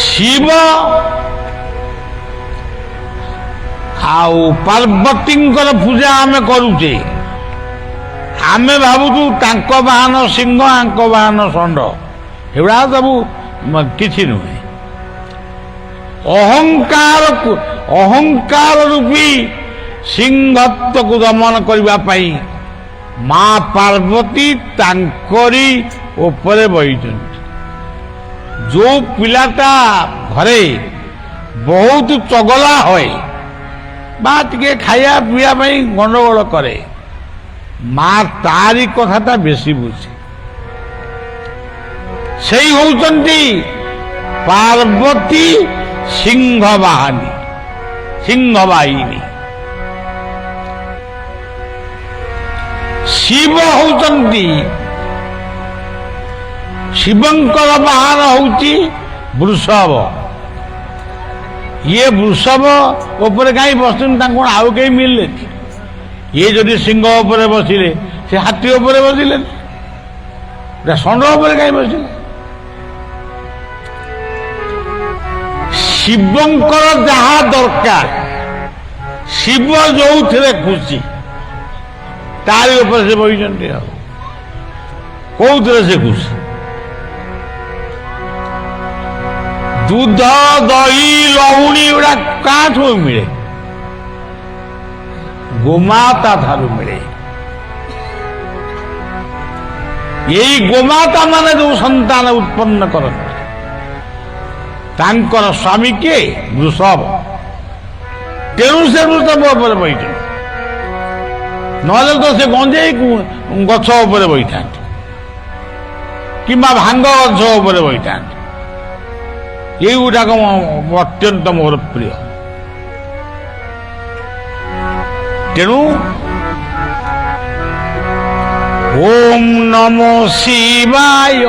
ଶିବ ଆଉ ପାର୍ବତୀଙ୍କର ପୂଜା ଆମେ କରୁଛେ। ଆମେ ଭାବୁଛୁ ତାଙ୍କ ବାହନ ସିଂହ, ଆଙ୍କ ବାହନ ଷଣ୍ଢ, ଏଗୁଡ଼ା ସବୁ କିଛି ନୁହେଁ। ଅହଙ୍କାର ରୂପୀ ସିଂହତ୍ୱକୁ ଦମନ କରିବା ପାଇଁ ମା ପାର୍ବତୀ ତାଙ୍କରି ଉପରେ ବହିଛନ୍ତି। ଯୋଉ ପିଲାଟା ଘରେ ବହୁତ ଚଗଲା ହୁଏ ବା ଟିକେ ଖାଇବା ପିଇବା ପାଇଁ ଗଣ୍ଡଗୋଳ କରେ, ମା ତାରି କଥାଟା ବେଶୀ ବୁଝେ। ସେଇ ହଉଛନ୍ତି ପାର୍ବତୀ ସିଂହବାହିନୀ। ଶିବ ହଉଛନ୍ତି, ଶିବଙ୍କର ବାହନ ହଉଛି ବୃଷଭ। ଇଏ ବୃଷଭ ଉପରେ କାହିଁ ବସିଛନ୍ତି, ତାଙ୍କୁ ଆଉ କେହି ମିଳିଲେନି। ଇଏ ଯଦି ସିଂହ ଉପରେ ବସିଲେ, ସେ ହାତୀ ଉପରେ ବସିଲେନି, ଷଣ୍ଢ ଉପରେ କାହିଁ ବସିଲେ? ଶିବଙ୍କର ଯାହା ଦରକାର, ଶିବ ଯୋଉଥିରେ ଖୁସି ତାରି ଉପରେ ସେ ବହିଛନ୍ତି। ଆଉ କୋଉଥିରେ ସେ ଖୁସି? ଦୁଧ, ଦହି, ଲହୁଣୀ ଗୁଡା କାଠୁ ମିଳେ? ଗୋମାତା ଠାରୁ ମିଳେ। ଏଇ ଗୋମାତା ମାନେ ଯୋଉ ସନ୍ତାନ ଉତ୍ପନ୍ନ କରନ୍ତି, ତାଙ୍କର ସ୍ୱାମୀ କିଏ? ବୃଷଭ। ତେଣୁ ସେ ବୃଷଭ ଉପରେ ବହିଛନ୍ତି, ନହେଲେ ତ ସେ ଗଞ୍ଜେଇ ଗଛ ଉପରେ ବହିଥାନ୍ତି କିମ୍ବା ଭାଙ୍ଗ ଗଛ ଉପରେ ବହିଥାନ୍ତି। ଏଇଗୁଡାକ ଅତ୍ୟନ୍ତ ମୋର ପ୍ରିୟ। ତେଣୁ ওম নমো শিবায়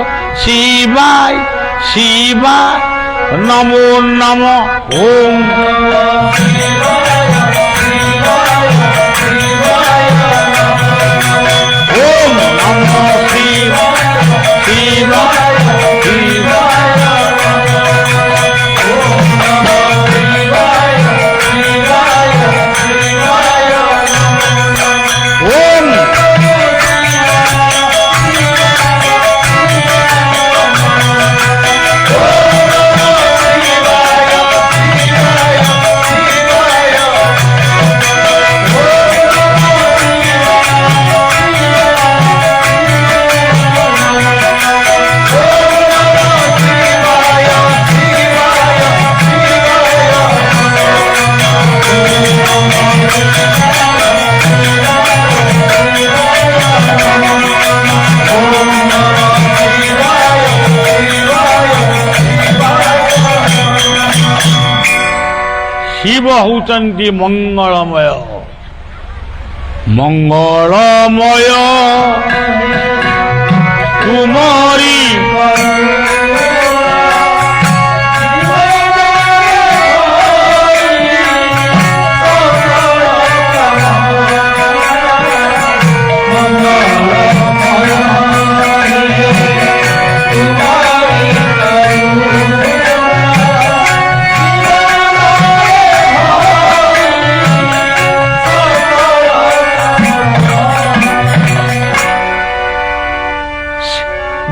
শিবায় শিবায় নমো নমো ওম ওম নমো শিবায় শিবায় শিবায় ওম ଶିବ ହଉଛନ୍ତି ମଙ୍ଗଳମୟ ମଙ୍ଗଳମୟ ତୁମରି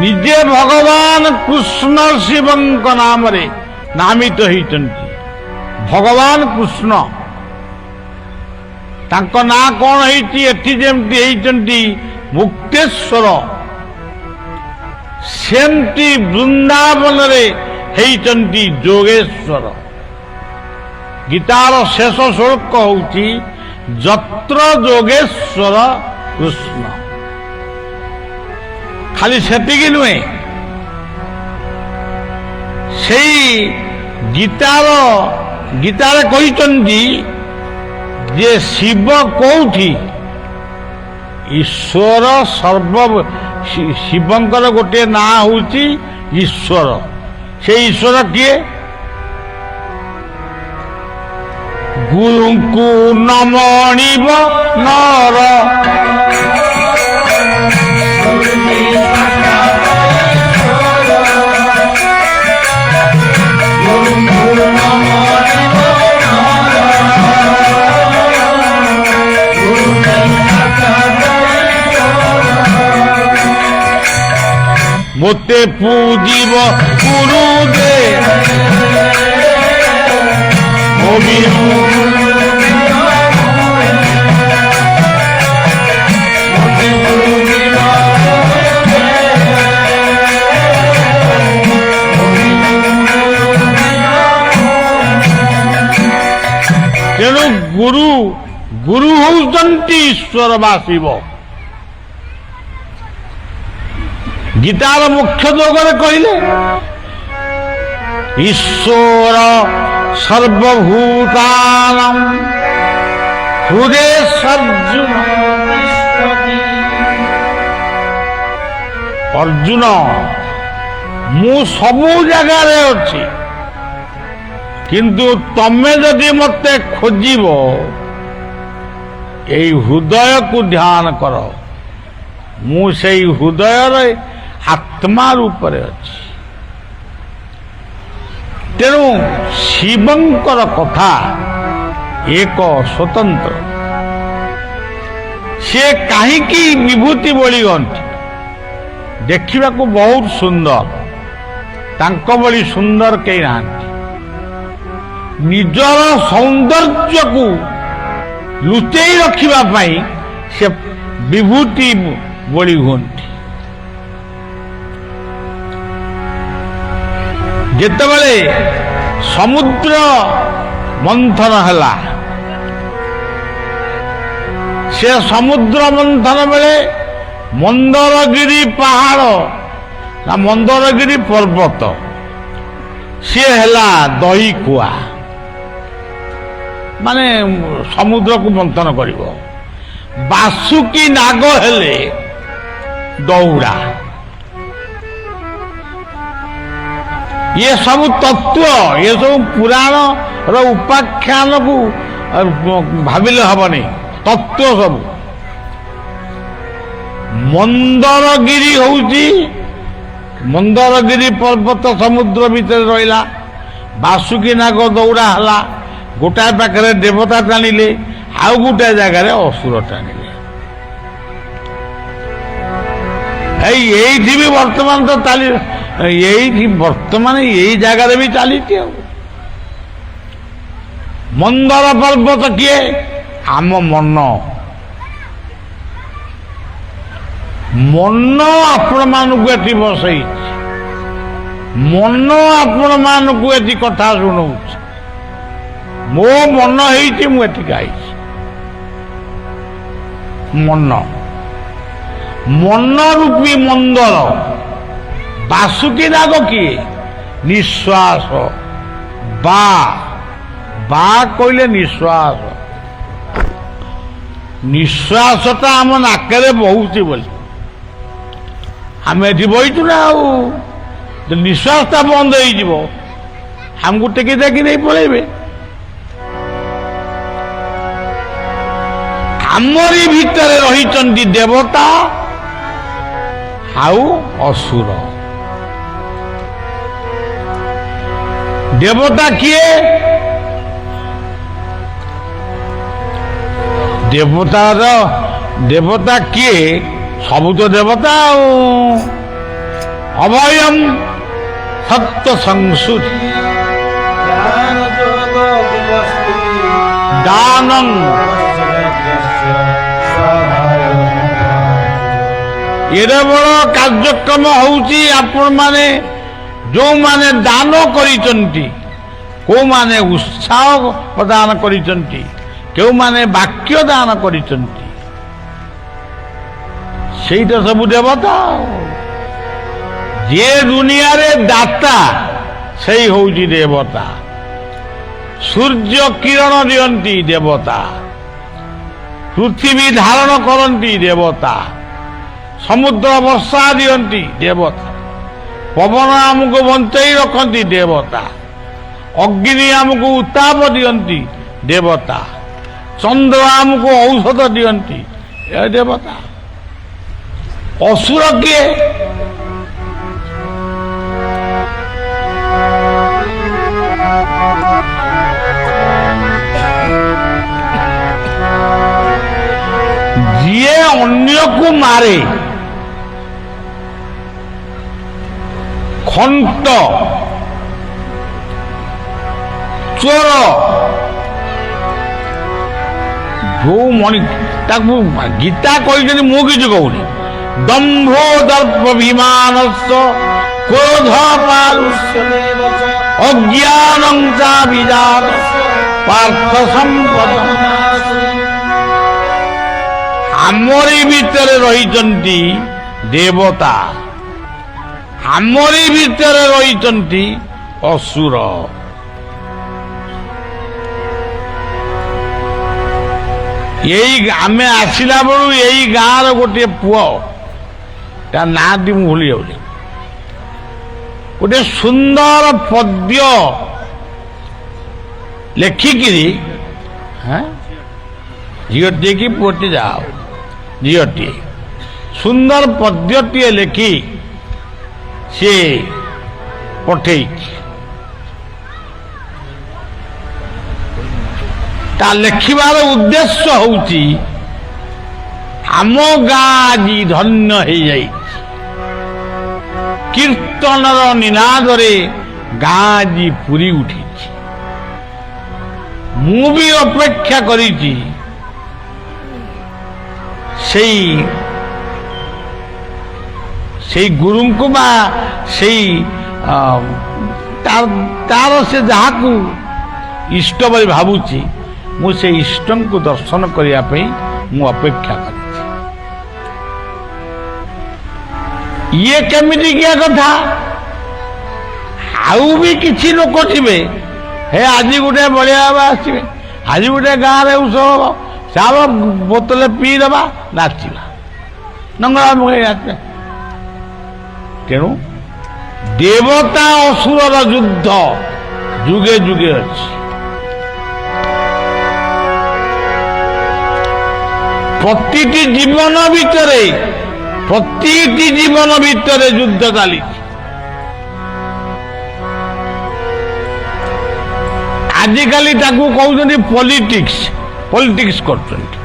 ନିଜେ ଭଗବାନ କୃଷ୍ଣ ଶିବଙ୍କ ନାମରେ ନାମିତ ହେଇଛନ୍ତି। ଭଗବାନ କୃଷ୍ଣ ତାଙ୍କ ନାଁ କଣ ହେଇଛି? ଏଠି ଯେମିତି ହେଇଛନ୍ତି ମୁକ୍ତେଶ୍ୱର, ସେମିତି ବୃନ୍ଦାବନରେ ହେଇଛନ୍ତି ଯୋଗେଶ୍ୱର। ଗୀତାର ଶେଷ ଶ୍ଲୋକ ହଉଛି ଯତ୍ର ଯୋଗେଶ୍ୱର କୃଷ୍ଣ। ଖାଲି ସେତିକି ନୁହେଁ, ସେଇ ଗୀତାରେ କହିଛନ୍ତି ଯେ ଶିବ କୋଉଠି? ଈଶ୍ୱର ଶିବଙ୍କର ଗୋଟିଏ ନାଁ ହଉଛି ଈଶ୍ୱର। ସେ ଈଶ୍ୱର କିଏ? ଗୁରୁଙ୍କୁ ନମଣିବ ନର ମୋତେ ପୂଜିବ ଗୁରୁଦେ ତେଣୁ ଗୁରୁ ହଉଛନ୍ତି ଈଶ୍ୱର ବା ଶିବ। ଗୀତାର ମୁଖ୍ୟ ଯୋଗରେ କହିଲେ ଈଶ୍ୱର ସର୍ବଭୂତାନାଂ ହୃଦୟେଷର୍ଜୁନ। ଅର୍ଜୁନ, ମୁଁ ସବୁ ଜାଗାରେ ଅଛି, କିନ୍ତୁ ତମେ ଯଦି ମତେ ଖୋଜିବ ଏଇ ହୃଦୟକୁ ଧ୍ୟାନ କର। ମୁଁ ସେଇ ହୃଦୟରେ ଆତ୍ମା ରୂପରେ ଅଛି। ତେଣୁ ଶିବଙ୍କର କଥା ଏକ ସ୍ୱତନ୍ତ୍ର। ସେ କାହିଁକି ବିଭୂତି ବୋଳିଛନ୍ତି? ଦେଖିବାକୁ ବହୁତ ସୁନ୍ଦର, ତାଙ୍କ ଭଳି ସୁନ୍ଦର କେହି ନାହାନ୍ତି। ନିଜର ସୌନ୍ଦର୍ଯ୍ୟକୁ ଲୁଚେଇ ରଖିବା ପାଇଁ ସେ ବିଭୂତି ବୋଳି ହୁଅନ୍ତି। ଯେତେବେଳେ ସମୁଦ୍ର ମନ୍ଥନ ହେଲା, ସେ ସମୁଦ୍ର ମନ୍ଥନ ବେଳେ ମନ୍ଦରଗିରି ପାହାଡ଼ ନା ମନ୍ଦରଗିରି ପର୍ବତ ସିଏ ହେଲା ଦହି କୁଆ, ମାନେ ସମୁଦ୍ରକୁ ମନ୍ଥନ କରିବ। ବାସୁକି ନାଗ ହେଲେ ଦୌଡ଼ା ଇଏ ସବୁ ତତ୍ତ୍ୱ, ଏ ସବୁ ପୁରାଣର ଉପାଖ୍ୟାନକୁ ଭାବିଲେ ହବନି, ତତ୍ତ୍ୱ ସବୁ। ମନ୍ଦରଗିରି ହଉଛି, ମନ୍ଦରଗିରି ପର୍ବତ ସମୁଦ୍ର ଭିତରେ ରହିଲା। ବାସୁକୀ ନାଗ ଦୌଡ଼ା ହେଲା, ଗୋଟାଏ ପାଖରେ ଦେବତା ଟାଣିଲେ, ଆଉ ଗୋଟାଏ ଜାଗାରେ ଅସୁର ଟାଣିଲେ। ଏଇଠି ବି ବର୍ତ୍ତମାନ ତ ଏଇଠି ବର୍ତ୍ତମାନ ଏଇ ଜାଗାରେ ବି ଚାଲିଛି ଆଉ। ମନ୍ଦର ପର୍ବତ କିଏ? ଆମ ମନ। ମନ ଆପଣମାନଙ୍କୁ ଏଠି ବସେଇଛି, ମନ ଆପଣମାନଙ୍କୁ ଏଠି କଥା ଶୁଣଉଛି। ମୋ ମନ ହେଇଛି, ମୁଁ ଏଠିକି ଆଇଛି। ମନ, ମନ ରୂପୀ ମନ୍ଦର। ବାସୁକୀ ନାଗ କିଏ? ନିଶ୍ୱାସ। ବା କହିଲେ ନିଶ୍ୱାସ। ନିଶ୍ୱାସଟା ଆମ ନାକରେ ବହୁଛି ବୋଲି ଆମେ ଏଠି ବଇଛୁ ନା। ଆଉ ନିଶ୍ୱାସଟା ବନ୍ଦ ହେଇଯିବ, ଆମକୁ ଟେକି ଟେକି ନେଇ ପଳେଇବେ। ଆମରି ଭିତରେ ରହିଛନ୍ତି ଦେବତା ଆଉ ଅସୁର। ଦେବତା କିଏ? ଦେବତା କିଏ? ସବୁ ତ ଦେବତା ଆଉ। ଅଭୟಂ ସତ୍ୟ ସଂସୁତି ଦାନଂ। ଏଡ଼େ ବଡ଼ କାର୍ଯ୍ୟକ୍ରମ ହଉଛି। ଆପଣମାନେ ଯେଉଁମାନେ ଦାନ କରିଛନ୍ତି, କେଉଁମାନେ ଉତ୍ସାହ ପ୍ରଦାନ କରିଛନ୍ତି, କେଉଁମାନେ ବାକ୍ୟ ଦାନ କରିଛନ୍ତି, ସେଇଟା ସବୁ ଦେବତା। ଯେ ଦୁନିଆରେ ଦାତା ସେଇ ହଉଛି ଦେବତା। ସୂର୍ଯ୍ୟ କିରଣ ଦିଅନ୍ତି ଦେବତା, ପୃଥିବୀ ଧାରଣ କରନ୍ତି ଦେବତା, ସମୁଦ୍ର ବର୍ଷା ଦିଅନ୍ତି ଦେବତା, ପବନ ଆମକୁ ବଞ୍ଚେଇ ରଖନ୍ତି ଦେବତା, ଅଗ୍ନି ଆମକୁ ଉତ୍ତାପ ଦିଅନ୍ତି ଦେବତା, ଚନ୍ଦ୍ର ଆମକୁ ଔଷଧ ଦିଅନ୍ତି ଏ ଦେବତା। ଅସୁର କିଏ? ଯିଏ ଅନ୍ୟକୁ ମାରେ, ଖଣ୍ଟ, ଚୋର, ଯୋଉ ତାକୁ ଗୀତା କହିଛନ୍ତି, ମୁଁ କିଛି କହୁନି। ଦମ୍ଭୋ ଦର୍ପଭିମାନସ୍ୟ କ୍ରୋଧ ପାରୁଷ୍ୟ ଅଜ୍ଞାନଂ ଚ ବିଜାତସ୍ୟ ପାର୍ଥ ସମ୍ପଦଂ। ଆମରି ଭିତରେ ରହିଛନ୍ତି ଦେବତା, ଆମରି ଭିତରେ ରହିଛନ୍ତି ଅସୁର। ଏଇ ଆମେ ଆସିଲା ବେଳୁ ଏଇ ଗାଁର ଗୋଟିଏ ପୁଅ, ତା ନାଁଟି ମୁଁ ଭୁଲି ଯାଉଛି, ଗୋଟେ ସୁନ୍ଦର ପଦ୍ୟ ଲେଖିକିରି, ଝିଅଟିଏ କି ପୁଅଟି ଯାଅ, ଝିଅଟିଏ ସୁନ୍ଦର ପଦ୍ୟଟିଏ ଲେଖି ସିଏ ପଠେଇଛି। ତା ଲେଖିବାର ଉଦ୍ଦେଶ୍ୟ ହଉଛି ଆମ ଗାଁ ଆଜି ଧନ୍ୟ ହେଇଯାଇଛି। କୀର୍ତ୍ତନର ନିନାଦରେ ଗାଁ ଆଜି ପୁରୀ ଉଠିଛି। ମୁଁ ବି ଅପେକ୍ଷା କରିଛି ସେଇ ଗୁରୁଙ୍କୁ ବା ସେଇ ତାର ସେ ଯାହାକୁ ଇଷ୍ଟ ବୋଲି ଭାବୁଛି, ମୁଁ ସେ ଇଷ୍ଟଙ୍କୁ ଦର୍ଶନ କରିବା ପାଇଁ ମୁଁ ଅପେକ୍ଷା କରିଛି। ଇଏ କେମିତି କିଆ କଥା? ଆଉ ବି କିଛି ଲୋକ ଥିବେ, ହେ ଆଜି ଗୋଟେ ବଳିଆ ବାବା ଆସିବେ, ଆଜି ଗୋଟେ ଗାଁରେ ଉତ୍ସବ ହବ, ଚାଲ ବୋତଲ ପିଇଦେବା, ନାଚିବା, ନଙ୍ଗଳା ମଙ୍ଗଳା ନାଚିବା। ତେଣୁ ଦେବତା ଅସୁରର ଯୁଦ୍ଧ ଯୁଗେ ଯୁଗେ ଅଛି। ପ୍ରତିଟି ଜୀବନ ଭିତରେ ଯୁଦ୍ଧ ଚାଲିଛି। ଆଜିକାଲି ତାକୁ କହୁଛନ୍ତି ପଲିଟିକ୍ସ କରୁଛନ୍ତି।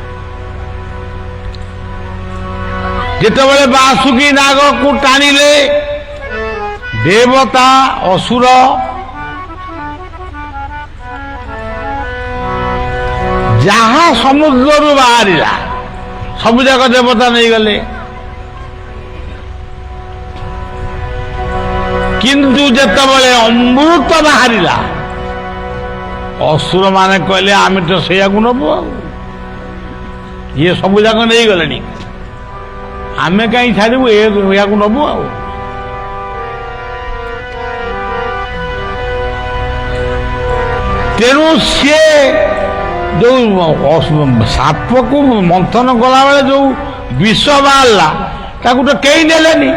ଯେତେବେଳେ ବାସୁକି ନାଗକୁ ଟାଣିଲେ ଦେବତା ଅସୁର ଯାହା ସମୁଦ୍ରରୁ ବାହାରିଲା ସବୁଯାକ ଦେବତା ନେଇଗଲେ। କିନ୍ତୁ ଯେତେବେଳେ ଅମୃତ ବାହାରିଲା ଅସୁର ମାନେ କହିଲେ ଆମେ ତ ସେଇଆକୁ ନବୁ, ଆଉ ଇଏ ସବୁଯାକ ନେଇଗଲେଣି, ଆମେ କାହିଁ ଛାଡ଼ିବୁ, ଏହାକୁ ନବୁ। ଆଉ ତେଣୁ ସିଏ ଯୋଉ ସାପକୁ ମନ୍ଥନ କଲାବେଳେ ଯୋଉ ବିଷ ବାହାରିଲା ତାକୁ ତ କେହି ନେଲେନି,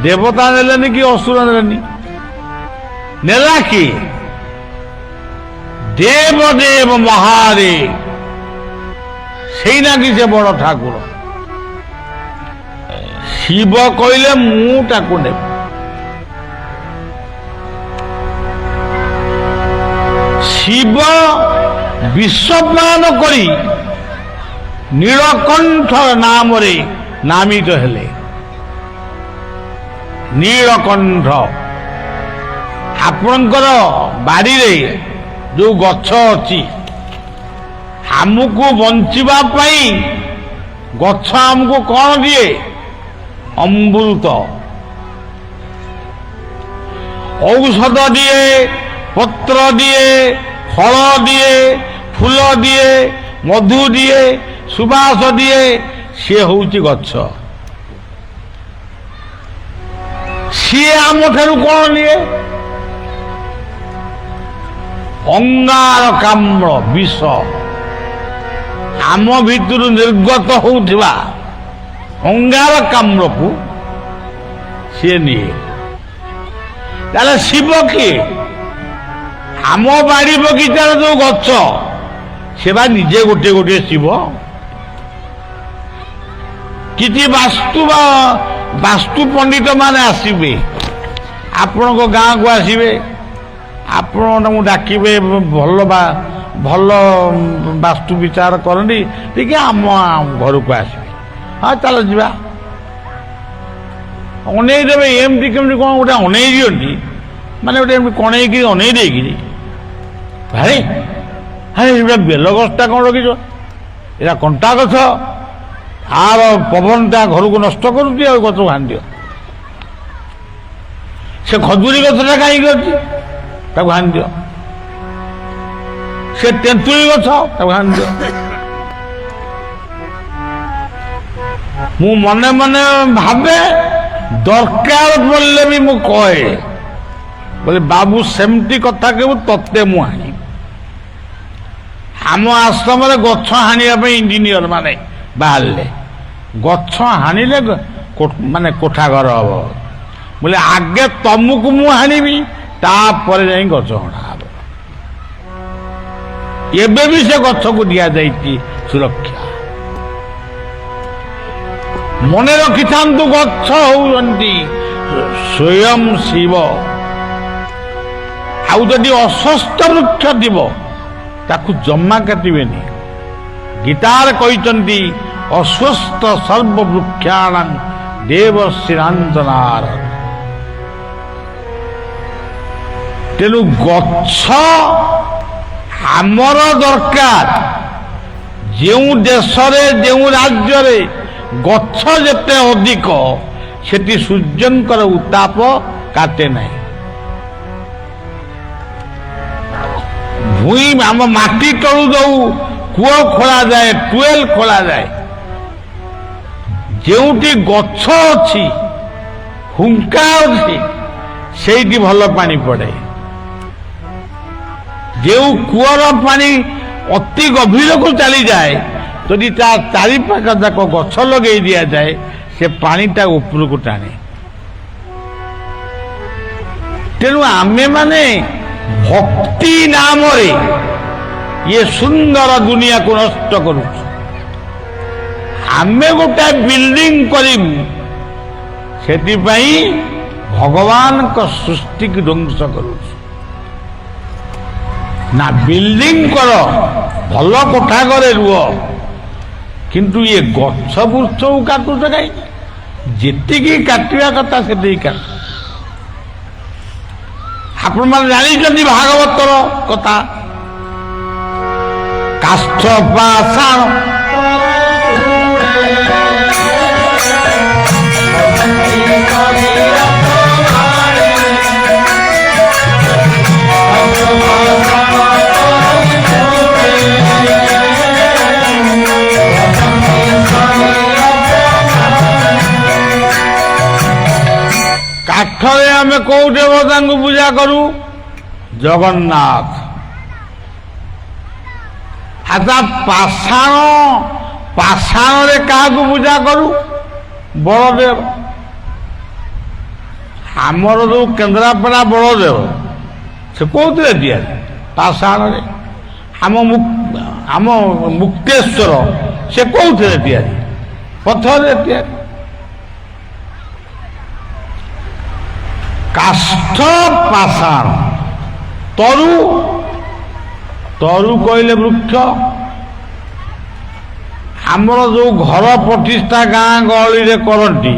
ଦେବତା ନେଲେନି କି ଅସୁର ନେଲେନି, ନେଲା କି ଦେବ ମହାଦେବ, ସେଇ ନାକି ସେ ବଡ ଠାକୁର। ଶିବ କହିଲେ ମୁଁ ତାକୁ ନେବି। ଶିବ ବିଷପାନ କରି ନୀଳକଣ୍ଠ ନାମରେ ନାମିତ ହେଲେ। ନୀଳକଣ୍ଠ ଆପଣଙ୍କର ବାଡ଼ିରେ ଯୋଉ ଗଛ ଅଛି, ଆମକୁ ବଞ୍ଚିବା ପାଇଁ ଗଛ ଆମକୁ କଣ ଦିଏ? ଅମୃତ, ଔଷଧ ଦିଏ, ପତ୍ର ଦିଏ, ଫଳ ଦିଏ, ଫୁଲ ଦିଏ, ମଧୁ ଦିଏ, ସୁବାସ ଦିଏ। ସିଏ ହଉଛି ଗଛ। ସିଏ ଆମଠାରୁ କଣ ନିଏ? ଅଙ୍ଗାରକାମ୍ଳ ବିଷ, ଆମ ଭିତରୁ ନିର୍ଗତ ହେଉଥିବା ଅଙ୍ଗାରକାମ୍ଳକୁ ସିଏ ନିଏ। ତାହେଲେ ଶିବ କିଏ? ଆମ ବାଡ଼ି ବଗିଚାର ଯୋଉ ଗଛ, ସେ ବା ନିଜେ ଗୋଟିଏ ଗୋଟିଏ ଶିବ। କିଛି ବାସ୍ତୁ ପଣ୍ଡିତ ମାନେ ଆସିବେ, ଆପଣଙ୍କ ଗାଁକୁ ଆସିବେ, ଆପଣ ତାଙ୍କୁ ଡାକିବେ, ଭଲ ବାସ୍ତୁ ବିଚାର କରନ୍ତି, ଟିକେ ଆମ ଘରକୁ ଆସିବେ। ହଁ ଚାଲ ଯିବା। ଅନେଇ ଦେବେ, ଏମିତି କେମିତି କଣ ଗୋଟେ ଅନେଇ ଦିଅନ୍ତି, ମାନେ ଗୋଟେ ଏମିତି କଣେଇକି ଅନେଇ ଦେଇକିରି, ଭାଇ ଏଇଟା ବେଲ ଗଛଟା କଣ ରଖିଛ, ଏଇଟା କଣ୍ଟା ଗଛ, ଆର ପବନଟା ଘରକୁ ନଷ୍ଟ କରୁଛି, ଆଉ ଗଛ ଭାଙ୍ଗିଦିଅ। ସେ ଖଜୁରୀ ଗଛଟା କାହିଁକି ଅଛି, ତାକୁ ଭାଙ୍ଗିଦିଅ। ସେ ତେନ୍ତୁଳି ଗଛ, ତାକୁ ଭାଙ୍ଗିଦିଅ। ମୁଁ ମନେ ମନେ ଭାବେ, ଦରକାର ପଡ଼ିଲେ ବି ମୁଁ କହେ, ବୋଲେ ବାବୁ ସେମିତି କଥା କେବୁ, ତତେ ମୁଁ ହାଣିବି। ଆମ ଆଶ୍ରମରେ ଗଛ ହାଣିବା ପାଇଁ ଇଞ୍ଜିନିୟର ମାନେ ବାହାରିଲେ, ଗଛ ହାଣିଲେ ମାନେ କୋଠା ଘର ହବ, ବୋଲେ ଆଗେ ତମକୁ ମୁଁ ହାଣିବି, ତାପରେ ଯାଇ ଗଛ ହଣା ହବ। ଏବେ ବି ସେ ଗଛକୁ ଦିଆଯାଇଛି ସୁରକ୍ଷା। ମନେ ରଖିଥାନ୍ତୁ, ଗଛ ହଉଛନ୍ତି ସ୍ୱୟଂ ଶିବ। ଆଉ ଯଦି ଅସ୍ୱସ୍ଥ ବୃକ୍ଷ ଥିବ ତାକୁ ଜମା କାଟିବେନି। ଗୀତାରେ କହିଛନ୍ତି, ଅସ୍ୱସ୍ଥ ସର୍ବବୃକ୍ଷାଣାଂ ଦେବଶ୍ରୀରାନ୍ତନାର। ତେଣୁ ଗଛ ଆମର ଦରକାର। ଯେଉଁ ଦେଶରେ, ଯେଉଁ ରାଜ୍ୟରେ ଗଛ ଯେତେ ଅଧିକ, ସେଠି ସୂର୍ଯ୍ୟଙ୍କର ଉତ୍ତାପ କାଟେ ନାହିଁ। ଭୂଇଁ, ଆମ ମାଟି ତଳୁ ଯୋଉ କୂଅ ଖୋଳାଯାଏ, ଟ୍ୟୁବୱେଲ ଖୋଳାଯାଏ, ଯେଉଁଠି ଗଛ ଅଛି, ହୁଙ୍କା ଅଛି, ସେଇଠି ଭଲ ପାଣି ପଡେ। ଯେଉଁ କୂଅର ପାଣି ଅତି ଗଭୀରକୁ ଚାଲିଯାଏ, ଯଦି ତା ଚାରିପାଖ ଯାକ ଗଛ ଲଗେଇ ଦିଆଯାଏ, ସେ ପାଣିଟା ଉପରକୁ ଟାଣେ। ତେଣୁ ଆମେମାନେ ଭକ୍ତି ନାମରେ ଇଏ ସୁନ୍ଦର ଦୁନିଆକୁ ନଷ୍ଟ କରୁଛୁ। ଆମେ ଗୋଟାଏ ବିଲ୍ଡିଂ କରିବୁ, ସେଥିପାଇଁ ଭଗବାନଙ୍କ ସୃଷ୍ଟିକୁ ଧ୍ୱଂସ କରୁଛୁ। ନା ବିଲ୍ଡିଂ କର, ଭଲ କୋଠା ଘରେ ରୁହ, କିନ୍ତୁ ଇଏ ଗଛ ବୃକ୍ଷକୁ କାଟୁଛ କାହିଁକି? ଯେତିକି କାଟିବା କଥା ସେତିକି କାଟ। ଆପଣମାନେ ଜାଣିଛନ୍ତି ଭାଗବତର କଥା, କାଷ୍ଠ ପାଷାଣ କାଠରେ ଆମେ କୋଉ ଦେବତାଙ୍କୁ ପୂଜା କରୁ? ଜଗନ୍ନାଥ। ଆଚ୍ଛା ପାଷାଣରେ କାହାକୁ ପୂଜା କରୁ? ବଳଦେବ। ଆମର ଯୋଉ କେନ୍ଦ୍ରାପଡ଼ା ବଳଦେବ ସେ କୋଉଥିରେ ତିଆରି? ପାଷାଣରେ। ଆମ ମୁକ୍ତେଶ୍ୱର ସେ କୋଉଥିରେ ତିଆରି? ପଥରରେ ତିଆରି। କାଷ୍ଠ ପାଷାଣ। ତରୁ କହିଲେ ବୃକ୍ଷ। ଆମର ଯୋଉ ଘର ପ୍ରତିଷ୍ଠା ଗାଁ ଗହଳିରେ କରନ୍ତି,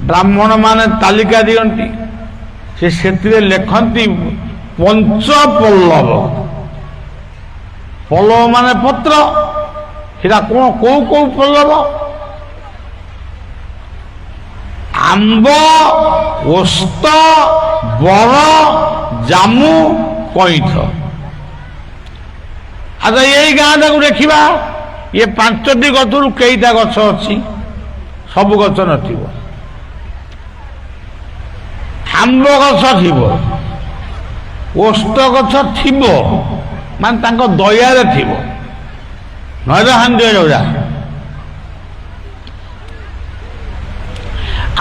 ବ୍ରାହ୍ମଣ ମାନେ ତାଲିକା ଦିଅନ୍ତି, ସେ ସେଥିରେ ଲେଖନ୍ତି ପଞ୍ଚ ପଲ୍ଲବ। ପଲ୍ଲବ ମାନେ ପତ୍ର। ସେଟା କଣ? କୋଉ କୋଉ ପଲ୍ଲବ? ଆମ୍ବ, ଓସ୍ତ, ବର, ଜାମୁ, କଇଁଥ। ଆଚ୍ଛା ଏଇ ଗାଁଟାକୁ ଦେଖିବା, ଇଏ 5ଟି ଗଛରୁ କେଇଟା ଗଛ ଅଛି? ସବୁ ଗଛ ନଥିବ। ଆମ୍ବ ଗଛ ଥିବ, ଓସ୍ତ ଗଛ ଥିବ, ମାନେ ତାଙ୍କ ଦୟାରେ ଥିବ, ନହେଲେ ହାଣ୍ଡିଆ ଯୋଉଟା।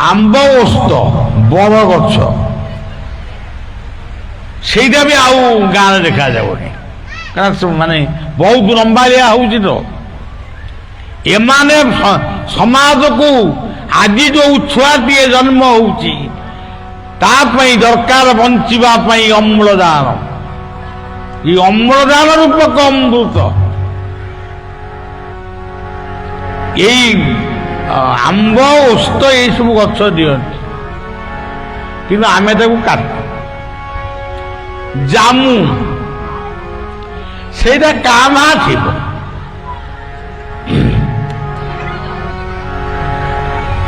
ଆମ୍ବ, ଓସ୍ତ, ବର ଗଛ ସେଇଟା ବି ଆଉ ଗାଁରେ ଦେଖାଯାଉନି, କାରଣ ମାନେ ବହୁତ ଲମ୍ବାଳିଆ ହଉଛି ତ। ଏମାନେ ସମାଜକୁ ଆଜି ଯୋଉ ଛୁଆଟିଏ ଜନ୍ମ ହଉଛି ତା ପାଇଁ ଦରକାର ବଞ୍ଚିବା ପାଇଁ ଅମ୍ଳଜାନ। এই অম্লজান রূপক অমৃত এই আম্ব ওস্ত এইসব গছ দিଅନ୍ତି, কিন্তু ଆମେ ତାକୁ କାଟୁ। ଜାମୁ ସେଇଟା କାମା ଥିବ,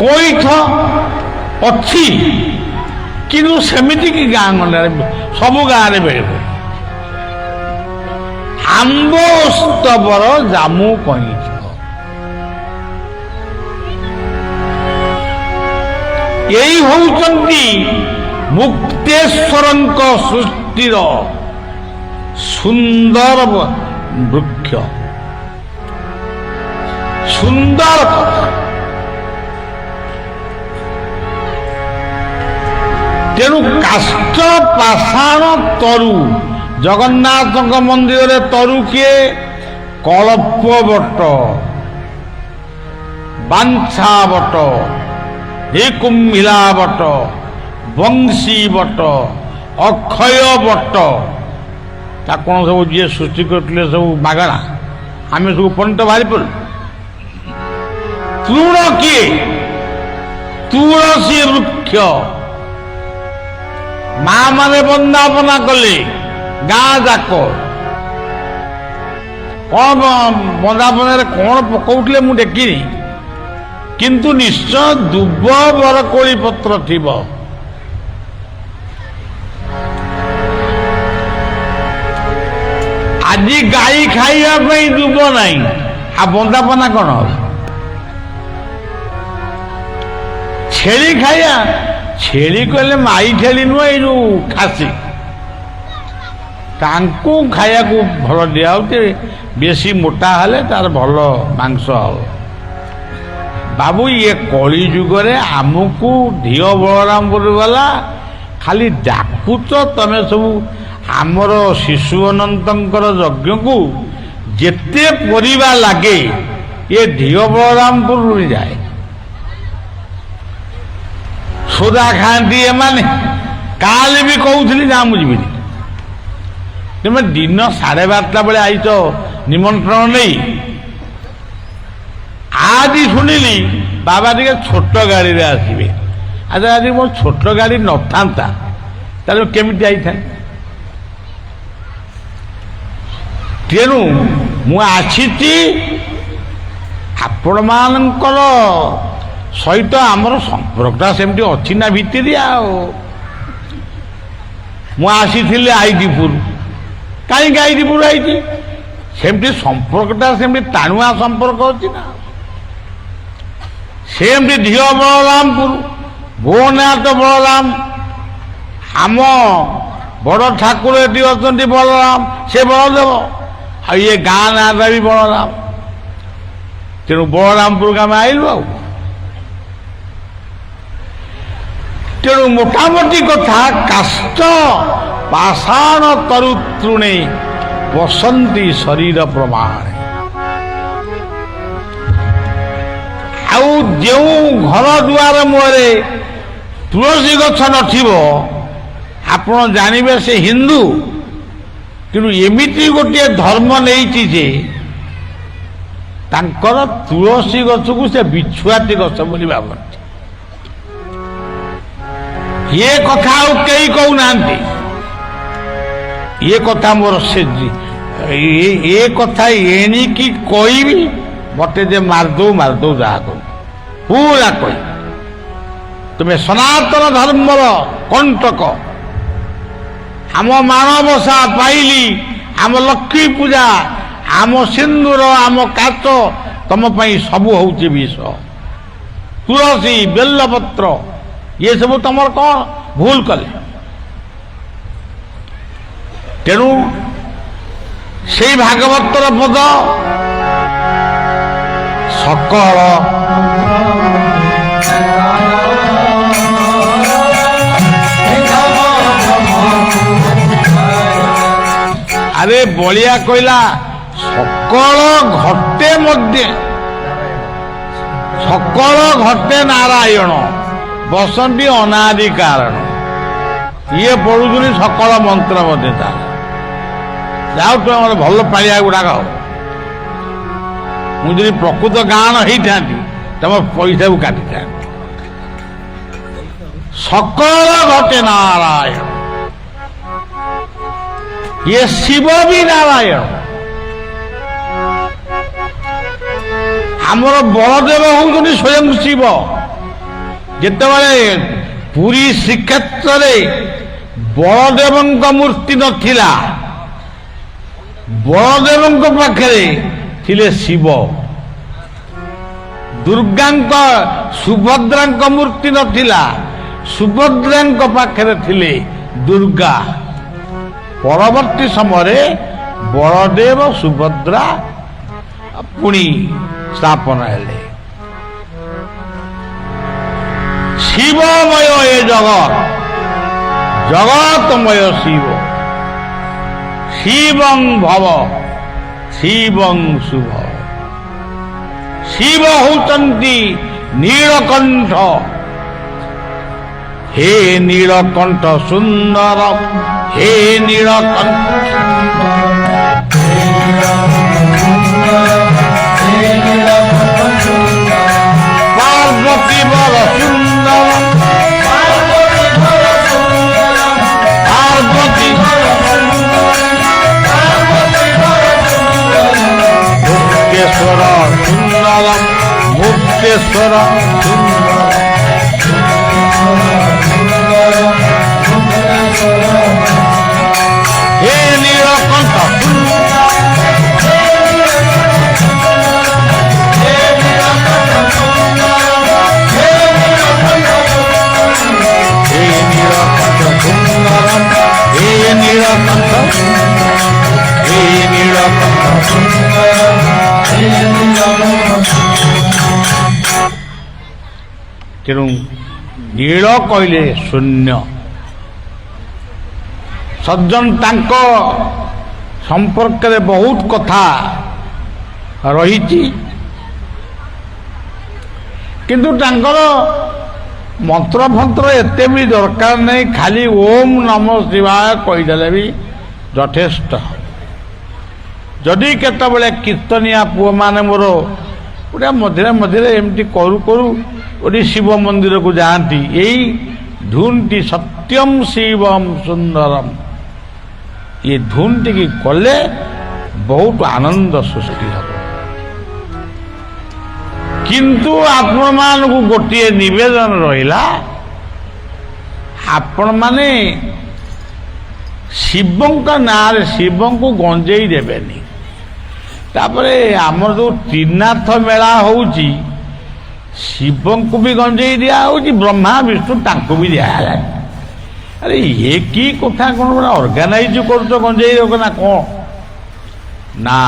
କଇଥ ଅଛି କିନ୍ତୁ ସେମିତି କି ଗାଁ ଗଣ୍ଡାରେ ସବୁ ଗାଁରେ ମିଳିବ। ଆମ୍ବ ଓସ୍ତବର ଜାମୁ କଇଥ ଏଇ ହଉଛନ୍ତି ମୁକ୍ତେଶ୍ୱରଙ୍କ ସୃଷ୍ଟିର ସୁନ୍ଦର ବୃକ୍ଷ, ସୁନ୍ଦର କଥା। ତେଣୁ କାଷ୍ଠ ପାଷାଣ ତରୁ, ଜଗନ୍ନାଥଙ୍କ ମନ୍ଦିରରେ ତରୁ କିଏ? କଳ୍ପ ବଟ, ବାଞ୍ଛା ବଟ, କୁମ୍ଭିଲା ବଟ, ବଂଶୀ ବଟ, ଅକ୍ଷୟ ବଟ। ତା କଣ ସବୁ ଯିଏ ସୃଷ୍ଟି କରିଥିଲେ ସବୁ ମାଗଣା, ଆମେ ସବୁ ପଣ୍ଡିତ ବାହାରି ପଡୁ। ତୃଣ କିଏ? ତୁଳସୀ ବୃକ୍ଷ। ମା ମାନେ ବନ୍ଦାପନା କଲେ ଗାଁ ଯାକ। କଣ ବନ୍ଦାପନାରେ କଣ ପକଉଥିଲେ ମୁଁ ଦେଖିନି, କିନ୍ତୁ ନିଶ୍ଚୟ ଦୁବ ବରକୋଳି ପତ୍ର ଥିବ। ଆଜି ଗାଈ ଖାଇବା ପାଇଁ ଦୁବ ନାହିଁ, ଆଉ ବନ୍ଦାପନା କଣ ହବ? ଛେଳି ଖାଇବା, ଛେଳି କହିଲେ ମାଇ ଛେଳି ନୁହଁ, ଏଇ ଯୋଉ ଖାସି, ତାଙ୍କୁ ଖାଇବାକୁ ଭଲ ଦିଆହଉଛି। ବେଶୀ ମୋଟା ହେଲେ ତାର ଭଲ ମାଂସ ହବ। ବାବୁ ଇଏ କଳି ଯୁଗରେ ଆମକୁ ଢିଅ ବଳରାମପୁର ଗଲା ଖାଲି ଡାକୁଛ ତମେ ସବୁ ଆମର ଶିଶୁ ଅନନ୍ତଙ୍କର ଯଜ୍ଞକୁ ଯେତେ ପରିବା ଲାଗେ ଏ ଢିଅ ବଳରାମପୁରରୁ ଯାଏ। ସୋଦା ଖାଆନ୍ତି ଏମାନେ। କାଲି ବି କହୁଥିଲି ନା ମୁଁ ଯିବିନି। ତମେ ଦିନ 12:30 ବେଳେ ଆଇଛ ନିମନ୍ତ୍ରଣ ନେଇ। ଆଜି ଶୁଣିଲି ବାବା ଟିକେ ଛୋଟ ଗାଡ଼ିରେ ଆସିବେ। ଆଚ୍ଛା ଆଜି ମୋ ଛୋଟ ଗାଡ଼ି ନଥାନ୍ତା ତାହେଲେ କେମିତି ଆଇଥାଏ? ତେଣୁ ମୁଁ ଆସିଛି ଆପଣମାନଙ୍କର ସହିତ ଆମର ସମ୍ପର୍କଟା ସେମିତି ଅଛି ନା ଭିତରେ। ଆଉ ମୁଁ ଆସିଥିଲି ଆଇଟିପୁର। କାହିଁକି ଆଇଟିପୁର ଆଇଛି? ସେମିତି ସମ୍ପର୍କଟା ସେମିତି ଟାଣୁଆ ସମ୍ପର୍କ ଅଛି ନା। ସେମିତି ଝିଅ ବଳରାମପୁର, ଭୁବନାଥ ବଳରାମ, ଆମ ବଡ଼ ଠାକୁର ଏଠି ଅଛନ୍ତି ବଳରାମ, ସେ ବଳଦେବ, ଆଉ ଇଏ ଗାଁ ନାଁଟା ବି ବଳରାମ। ତେଣୁ ବଳରାମପୁରକୁ ଆମେ ଆଇଲୁ। ଆଉ ତେଣୁ ମୋଟାମୋଟି କଥା, କାଷ୍ଠ ପାଷାଣ ତରୁତୃଣେ ବସନ୍ତି ଶରୀର ପ୍ରମାଣେ। ଆଉ ଯେଉଁ ଘର ଦୁଆର ମୁହଁରେ ତୁଳସୀ ଗଛ ନଥିବ ଆପଣ ଜାଣିବେ ସେ ହିନ୍ଦୁ। କିନ୍ତୁ ଏମିତି ଗୋଟିଏ ଧର୍ମ ନେଇଛି ଯେ ତାଙ୍କର ତୁଳସୀ ଗଛକୁ ସେ ବିଛୁଆତି ଗଛ ବୋଲି ଭାବନ୍ତି। ଏ କଥା ଆଉ କେହି କହୁନାହାନ୍ତି। ଏ କଥା ମୋର ସେ ଏ କଥା ଏଣିକି କହିବି ମତେ ଯେ ମାରିଦଉ ଯାହା କହୁ ପୁରା କହି। ତୁମେ ସନାତନ ଧର୍ମର କଣ୍ଟକ। ଆମ ମାଣବସା ପାଇଲି, ଆମ ଲକ୍ଷ୍ମୀ ପୂଜା, ଆମ ସିନ୍ଦୁର, ଆମ କାଚ ତମ ପାଇଁ ସବୁ ହଉଛି ବିଷ। ତୁଳସୀ ବେଲପତ୍ର ଇଏ ସବୁ ତମର କଣ ଭୁଲ କଲେ? ତେଣୁ ସେଇ ଭାଗବତର ପଦ ସକଳ ଆରେ ବଳିଆ କହିଲା ସକଳ ଘଟେ ମଧ୍ୟ ସକଳ ଘଟେ ନାରାୟଣ ବସନ୍ତି ଅନାଦି କାରଣ। ଇଏ ପଢୁଛନ୍ତି ସକଳ ମନ୍ତ୍ର ମଧ୍ୟ ତାର। ଯାଉ ତୁମେ ମୋର ଭଲ ପାଳିଆ ଗୁଡାକ। ମୁଁ ଯଦି ପ୍ରକୃତ ଗାଁର ହେଇଥାନ୍ତି ତମ ପଇସାକୁ କାଟିଥାନ୍ତି। ସକଳ ଘଟେ ନାରାୟଣ, ଇଏ ଶିବ ବି ନାରାୟଣ। ଆମର ବଳଦେବ ହଉଛନ୍ତି ସ୍ୱୟଂ ଶିବ। ଯେତେବେଳେ ପୁରୀ ଶ୍ରୀକ୍ଷେତ୍ରରେ ବଳଦେବଙ୍କ ମୂର୍ତ୍ତି ନଥିଲା, ବଳଦେବଙ୍କ ପାଖରେ ଥିଲେ ଶିବ। ଦୁର୍ଗାଙ୍କ ସୁଭଦ୍ରାଙ୍କ ମୂର୍ତ୍ତି ନଥିଲା, ସୁଭଦ୍ରାଙ୍କ ପାଖରେ ଥିଲେ ଦୁର୍ଗା। ପରବର୍ତ୍ତୀ ସମୟରେ ବଳଦେବ ସୁଭଦ୍ରା ପୁଣି ସ୍ଥାପନ ହେଲେ। ଶିବମୟ ଏ ଜଗତ, ଜଗତମୟ ଶିବ। ଶିବଂ ଭବ ଶିବଂ ଶୁଭ। ଶିବ ହଉଛନ୍ତି ନୀଳକଣ୍ଠ। हे नीलकंठ सुंदर, हे नीलकंठ पार्वती बर सुंदर, पार्वती मुक्तेश्वर सुंदर, मुक्तेश्वर सुंदर। हे नीलकंठ ତେଣୁ ନୀଳ କହିଲେ ଶୂନ୍ୟ, ସଜ୍ଜନ ତାଙ୍କ ସମ୍ପର୍କରେ ବହୁତ କଥା ରହିଛି, କିନ୍ତୁ ତାଙ୍କର ମନ୍ତ୍ର ଫନ୍ତ୍ର ଏତେ ବି ଦରକାର ନାହିଁ, ଖାଲି ଓମ୍ ନମଃ ଶିବାୟ କହିଦେଲେ ବି ଯଥେଷ୍ଟ। ଯଦି କେତେବେଳେ କୀର୍ତ୍ତନିଆ ପୁଅମାନେ ମୋର ଗୋଟେ ମଝିରେ ମଝିରେ ଏମିତି କରୁ କରୁ ଗୋଟେ ଶିବ ମନ୍ଦିରକୁ ଯାଆନ୍ତି, ଏଇ ଧୁନଟି ସତ୍ୟମ୍ ଶିବମ୍ ସୁନ୍ଦରମ୍, ଏ ଧୁନଟିକି କଲେ ବହୁତ ଆନନ୍ଦ ସୃଷ୍ଟି ହେବ। କିନ୍ତୁ ଆପଣମାନଙ୍କୁ ଗୋଟିଏ ନିବେଦନ ରହିଲା, ଆପଣମାନେ ଶିବଙ୍କ ନାଁରେ ଶିବଙ୍କୁ ଗଞ୍ଜେଇ ଦେବେନି। ତାପରେ ଆମର ଯେଉଁ ତ୍ରିନାଥ ମେଳା ହେଉଛି, ଶିବଙ୍କୁ ବି ଗଞ୍ଜେଇ ଦିଆହେଉଛି, ବ୍ରହ୍ମା ବିଷ୍ଣୁ ତାଙ୍କୁ ବି ଦିଆହେଲାଣି। ଆରେ ଇଏ କି କଥା, କ'ଣ ଗୋଟେ ଅର୍ଗାନାଇଜ କରୁଛ ଗଞ୍ଜେଇ ଦୋକ ନା କ'ଣ? ନା,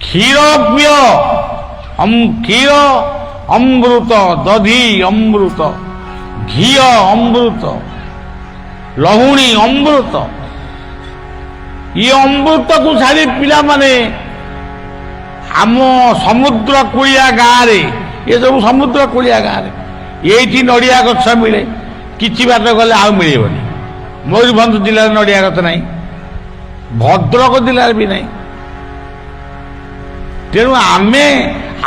କ୍ଷୀର ପିଅ, କ୍ଷୀର ଅମୃତ, ଦଧି ଅମୃତ, ଘିଅ ଅମୃତ, ଲହୁଣୀ ଅମୃତ। ଇଏ ଅମୃତକୁ ଛାଡ଼ି ପିଲାମାନେ ଆମ ସମୁଦ୍ର କୂଳିଆ ଗାଁରେ, ଏ ସବୁ ସମୁଦ୍ର କୂଳିଆ ଗାଁରେ ଏଇଠି ନଡ଼ିଆ ଗଛ ମିଳେ, କିଛି ବାଟ ଗଲେ ଆଉ ମିଳିବନି। ମୟୂରଭଞ୍ଜ ଜିଲ୍ଲାରେ ନଡ଼ିଆ ଗଛ ନାହିଁ, ଭଦ୍ରକ ଜିଲ୍ଲାରେ ବି ନାହିଁ। ତେଣୁ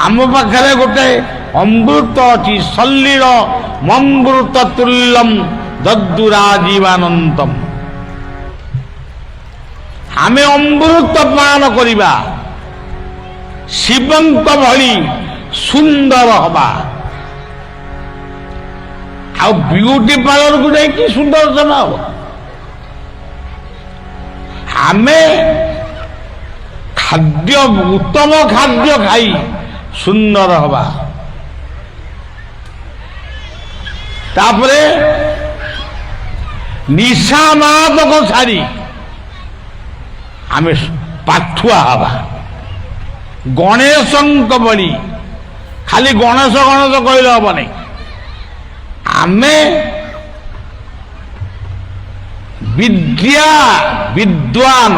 ଆମ ପାଖରେ ଗୋଟେ ଅମୃତ ଅଛି, ସଲ୍ଲୀଳ ମମୃତ ତୁଲ୍ୟମ୍ ଦଦ୍ଦୁରାଜୀବାନନ୍ତମ୍। ଆମେ ଅମୃତ ପାନ କରିବା, ଶିବଙ୍କ ଭଳି ସୁନ୍ଦର ହବା। ଆଉ ବିୟୁଟି ପାର୍ଲରକୁ ଯାଇକି ସୁନ୍ଦର ଜମା ହବ। ଆମେ ଖାଦ୍ୟ, ଉତ୍ତମ ଖାଦ୍ୟ ଖାଇ ସୁନ୍ଦର ହବା। ତାପରେ ନିଶା ମାଦକ ଛାଡ଼ି ଆମେ ପାଠୁଆ ହବା। ଗଣେଶଙ୍କ ଭଳି ଖାଲି ଗଣେଶ ଗଣେଶ କହିଲେ ହବନି। ଆମେ ବିଦ୍ୱାନ,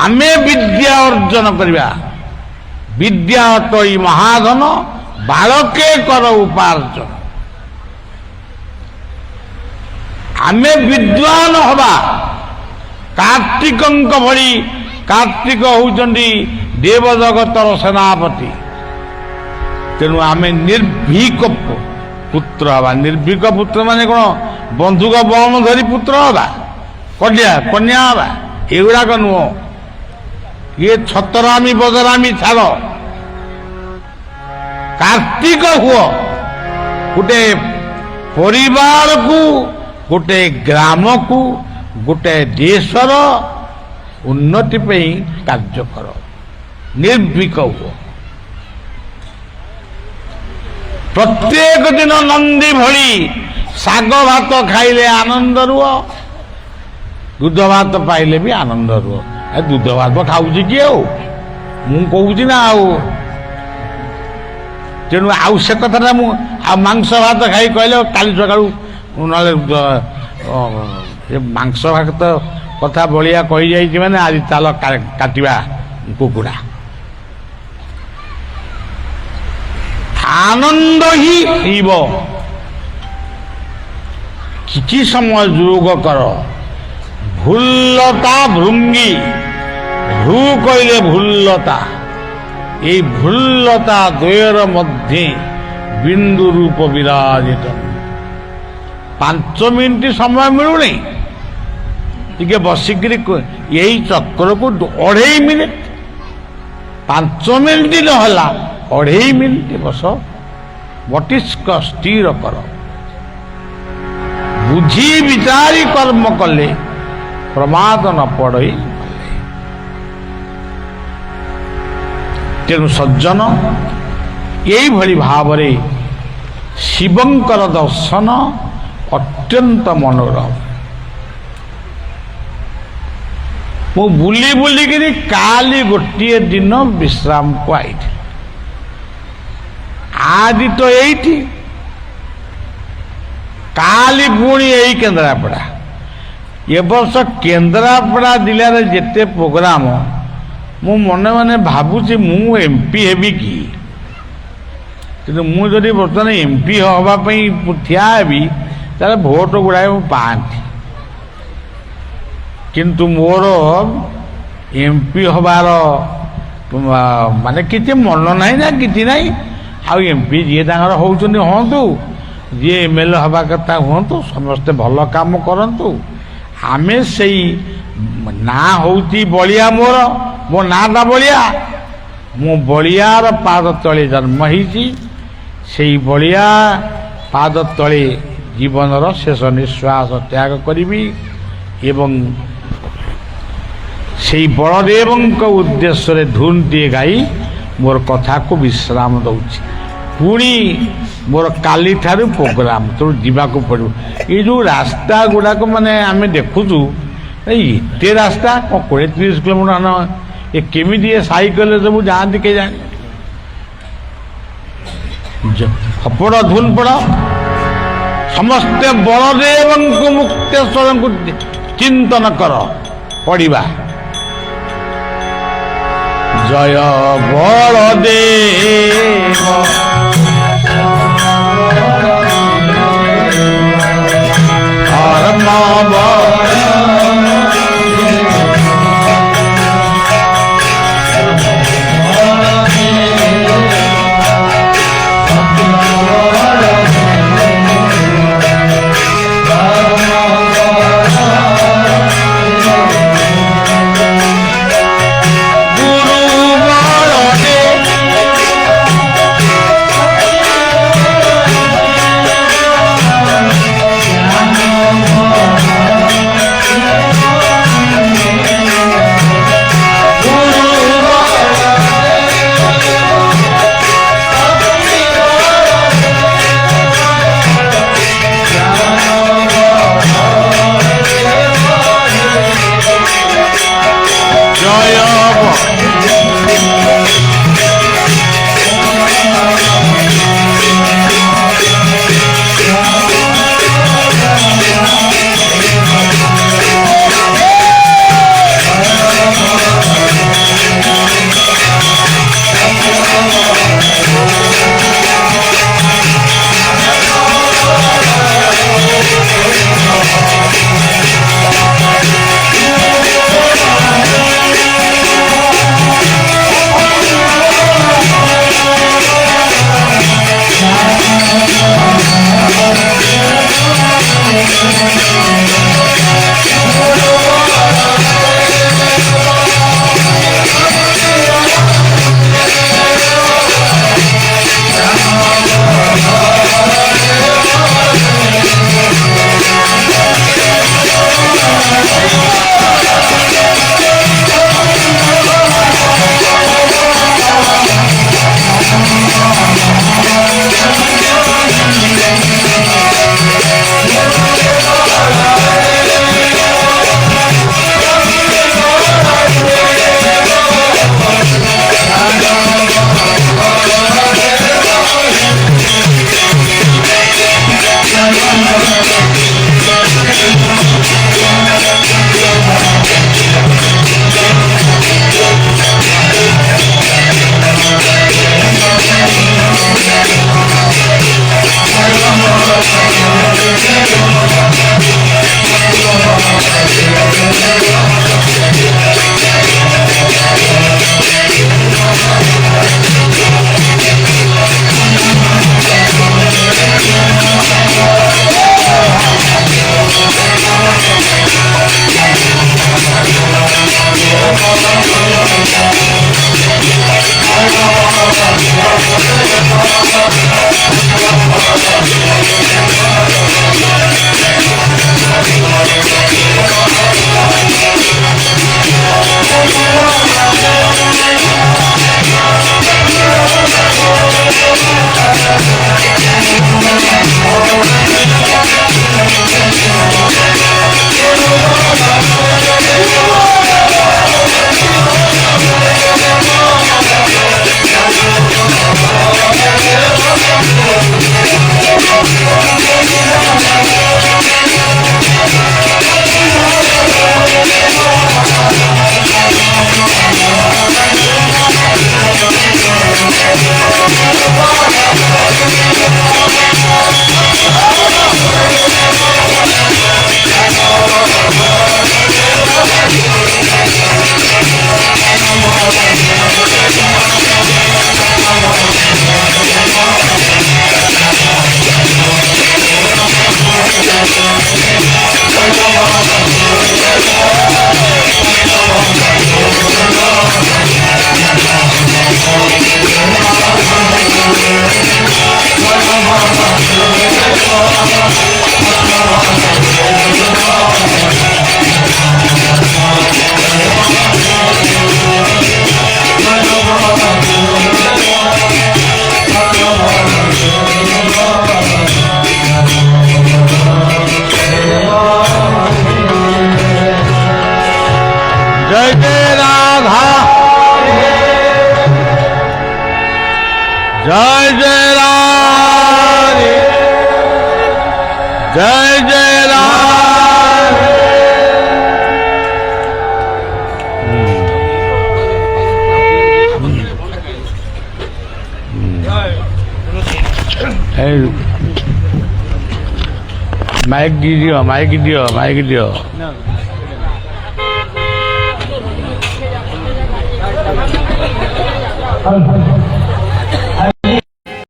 ଆମେ ବିଦ୍ୟା ଅର୍ଜନ କରିବା। ବିଦ୍ୟା ଅଟଇ ମହାଧନ, ବାଳକେ କର ଉପାର୍ଜନ। ଆମେ ବିଦ୍ୱାନ ହବା। କାର୍ତ୍ତିକଙ୍କ ଭଳି, କାର୍ତ୍ତିକ ହେଉଛନ୍ତି ଦେବ ଜଗତର ସେନାପତି। ତେଣୁ ଆମେ ନିର୍ଭୀକ ପୁତ୍ର ହବା। ନିର୍ଭୀକ ପୁତ୍ର ମାନେ କ'ଣ ବନ୍ଧୁକ ବମ ଧରି ପୁତ୍ର ହବା, କନ୍ୟା ହବା? ଏଗୁଡ଼ାକ ନୁହଁ। ଇଏ ଛତରାମି ବଜରାମି ଛାଡ଼, କାର୍ତ୍ତିକ ହୁଅ। ଗୋଟେ ପରିବାରକୁ, ଗୋଟେ ଗ୍ରାମକୁ, ଗୋଟେ ଦେଶର ଉନ୍ନତି ପାଇଁ କାର୍ଯ୍ୟ କର, ନିର୍ଭୀକ ହୁଅ। ପ୍ରତ୍ୟେକ ଦିନ ନନ୍ଦୀ ଭଳି ଶାଗ ଭାତ ଖାଇଲେ ଆନନ୍ଦ ରୁହ, ଦୁଧ ଭାତ ପାଇଲେ ବି ଆନନ୍ଦ ରୁହ। ଦୁଧ ଭାତ ଖାଉଛି କିଏ? ଆଉ ମୁଁ କହୁଛି ନା। ଆଉ ତେଣୁ ଆଉ ସେ କଥାଟା ମୁଁ ଆଉ ମାଂସ ଭାତ ଖାଇ କହିଲେ କାଲି ସକାଳୁ ନହେଲେ ମାଂସ ଭାତ କଥା ବଳିଆ କହିଯାଇଛି ମାନେ ଆଜି ଚାଲ କାଟିବା କୁକୁଡ଼ା। ଆନନ୍ଦ ହିଁ ହେଇବ। କିଛି ସମୟ ଯୋଗ କର। ଭୁଲ୍ଲତା ଭୃଙ୍ଗି, ଭୃ କହିଲେ ଭୁଲ୍ଲତା, এই ভুল্লতা দ্বয়ের মধ্যে বিন্দু রূপ বিরাজিত। 5 মিনিট সময় মিলুনি, টিকে বসিকি এই চক্রকু 2.5 মিনিট, 5 মিনিট নহলা 2.5 মিনিট বস, বটিষ্ক স্থির কর। বুঝি বিচারি কর্ম কলে প্রমাদ ন পড়ই। ତେଣୁ ସଜ୍ଜନ ଏଇଭଳି ଭାବରେ ଶିବଙ୍କର ଦର୍ଶନ ଅତ୍ୟନ୍ତ ମନୋରମ। ମୁଁ ବୁଲି ବୁଲିକିରି କାଲି ଗୋଟିଏ ଦିନ ବିଶ୍ରାମକୁ ଆଇଥିଲି। ଆଜି ତ ଏଇଠି, କାଲି ପୁଣି ଏଇ କେନ୍ଦ୍ରାପଡ଼ା। ଏ ବର୍ଷ କେନ୍ଦ୍ରାପଡ଼ା ଜିଲ୍ଲାରେ ଯେତେ ପ୍ରୋଗ୍ରାମ ମୁଁ ମନେ ମନେ ଭାବୁଛି ମୁଁ MP ହେବି କି, କିନ୍ତୁ ମୁଁ ଯଦି ବର୍ତ୍ତମାନ MP ହେବା ପାଇଁ ଠିଆ ହେବି ତାହେଲେ ଭୋଟ ଗୁଡ଼ାଏ ମୁଁ ପାଆନ୍ତି। କିନ୍ତୁ ମୋର MP ହେବାର ମାନେ କିଛି ମନ ନାହିଁ ନା କିଛି ନାହିଁ। ଆଉ MP ଯିଏ ତାଙ୍କର ହେଉଛନ୍ତି ହୁଅନ୍ତୁ, ଯିଏ MLA ହେବା କଥା ହୁଅନ୍ତୁ, ସମସ୍ତେ ଭଲ କାମ କରନ୍ତୁ। ଆମେ ସେଇ ନାଁ ହେଉଛି ବଳିଆ, ମୋ ନାଁଟା ବଳିଆ, ମୁଁ ବଳିଆର ପାଦ ତଳେ ଜନ୍ମ ହେଇଛି। ସେଇ ବଳିଆ ପାଦ ତଳେ ଜୀବନର ଶେଷ ନିଶ୍ୱାସ ତ୍ୟାଗ କରିବି ଏବଂ ସେଇ ବଳଦେବଙ୍କ ଉଦ୍ଦେଶ୍ୟରେ ଧୁନଟିଏ ଗାଇ ମୋର କଥାକୁ ବିଶ୍ରାମ ଦେଉଛି। ପୁଣି ମୋର କାଲିଠାରୁ ପ୍ରୋଗ୍ରାମ, ତେଣୁ ଯିବାକୁ ପଡ଼ିବ। ଏଇ ଯେଉଁ ରାସ୍ତା ଗୁଡ଼ାକ ମାନେ ଆମେ ଦେଖୁଛୁ, ଏତେ ରାସ୍ତା କ'ଣ 20-30 କିଲୋମିଟର, ଏ କେମିତି ଏ ସାଇକେଲରେ ସବୁ ଯାଆନ୍ତି କେଜାଣି। ହପଡ଼ ଧୁନ ପଡ଼, ସମସ୍ତେ ବଳଦେବଙ୍କୁ ମୁକ୍ତେଶ୍ୱରଙ୍କୁ ଚିନ୍ତନ କର। ପଡ଼ିବା ଜୟ ବଳଦେବ ଧର୍ମ জয় জয় রাধা জয় জয় রাধে জয় জয় রাধে মাইক দিও মাইক দিও মাইক দিও Alhamdulillah.